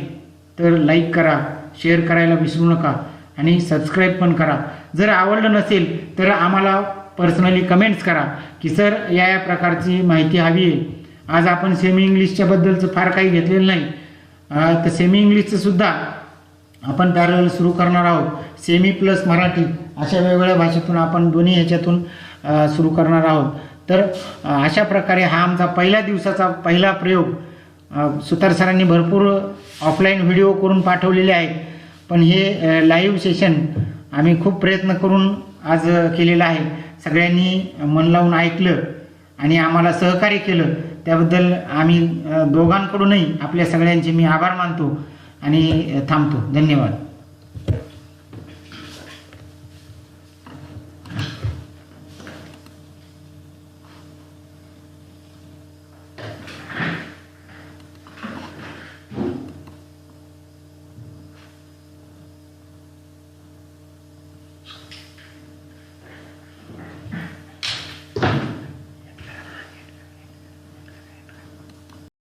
तर लाईक करा, शेअर करायला विसरू नका आणि सबस्क्राईब पण करा. जर आवडलं नसेल तर आम्हाला पर्सनली कमेंट्स करा की सर या प्रकारची माहिती हवी आहे. आज आपण सेमी इंग्लिशच्या बद्दलचं फार काही घेतलेलं नाही, तर सेमी इंग्लिशचं सुद्धा आपण पॅरलल सुरू करणार आहोत. सेमी प्लस मराठी अशा वेगवेगळ्या भाषेतून आपण दोन्ही ह्याच्यातून सुरू करणार आहोत. तर अशा प्रकारे हा आमचा पहिल्या दिवसाचा पहिला प्रयोग. सुतार सरांनी भरपूर ऑफलाईन व्हिडिओ करून पाठवलेले आहेत, पण हे लाईव्ह सेशन आम्ही खूप प्रयत्न करून आज केलेलं आहे. सगळ्यांनी मन लावून ऐकलं आणि आम्हाला सहकार्य केलं त्याबद्दल आम्ही दोघांकडूनही आपल्या सगळ्यांचे मी आभार मानतो आणि थांबतो. धन्यवाद.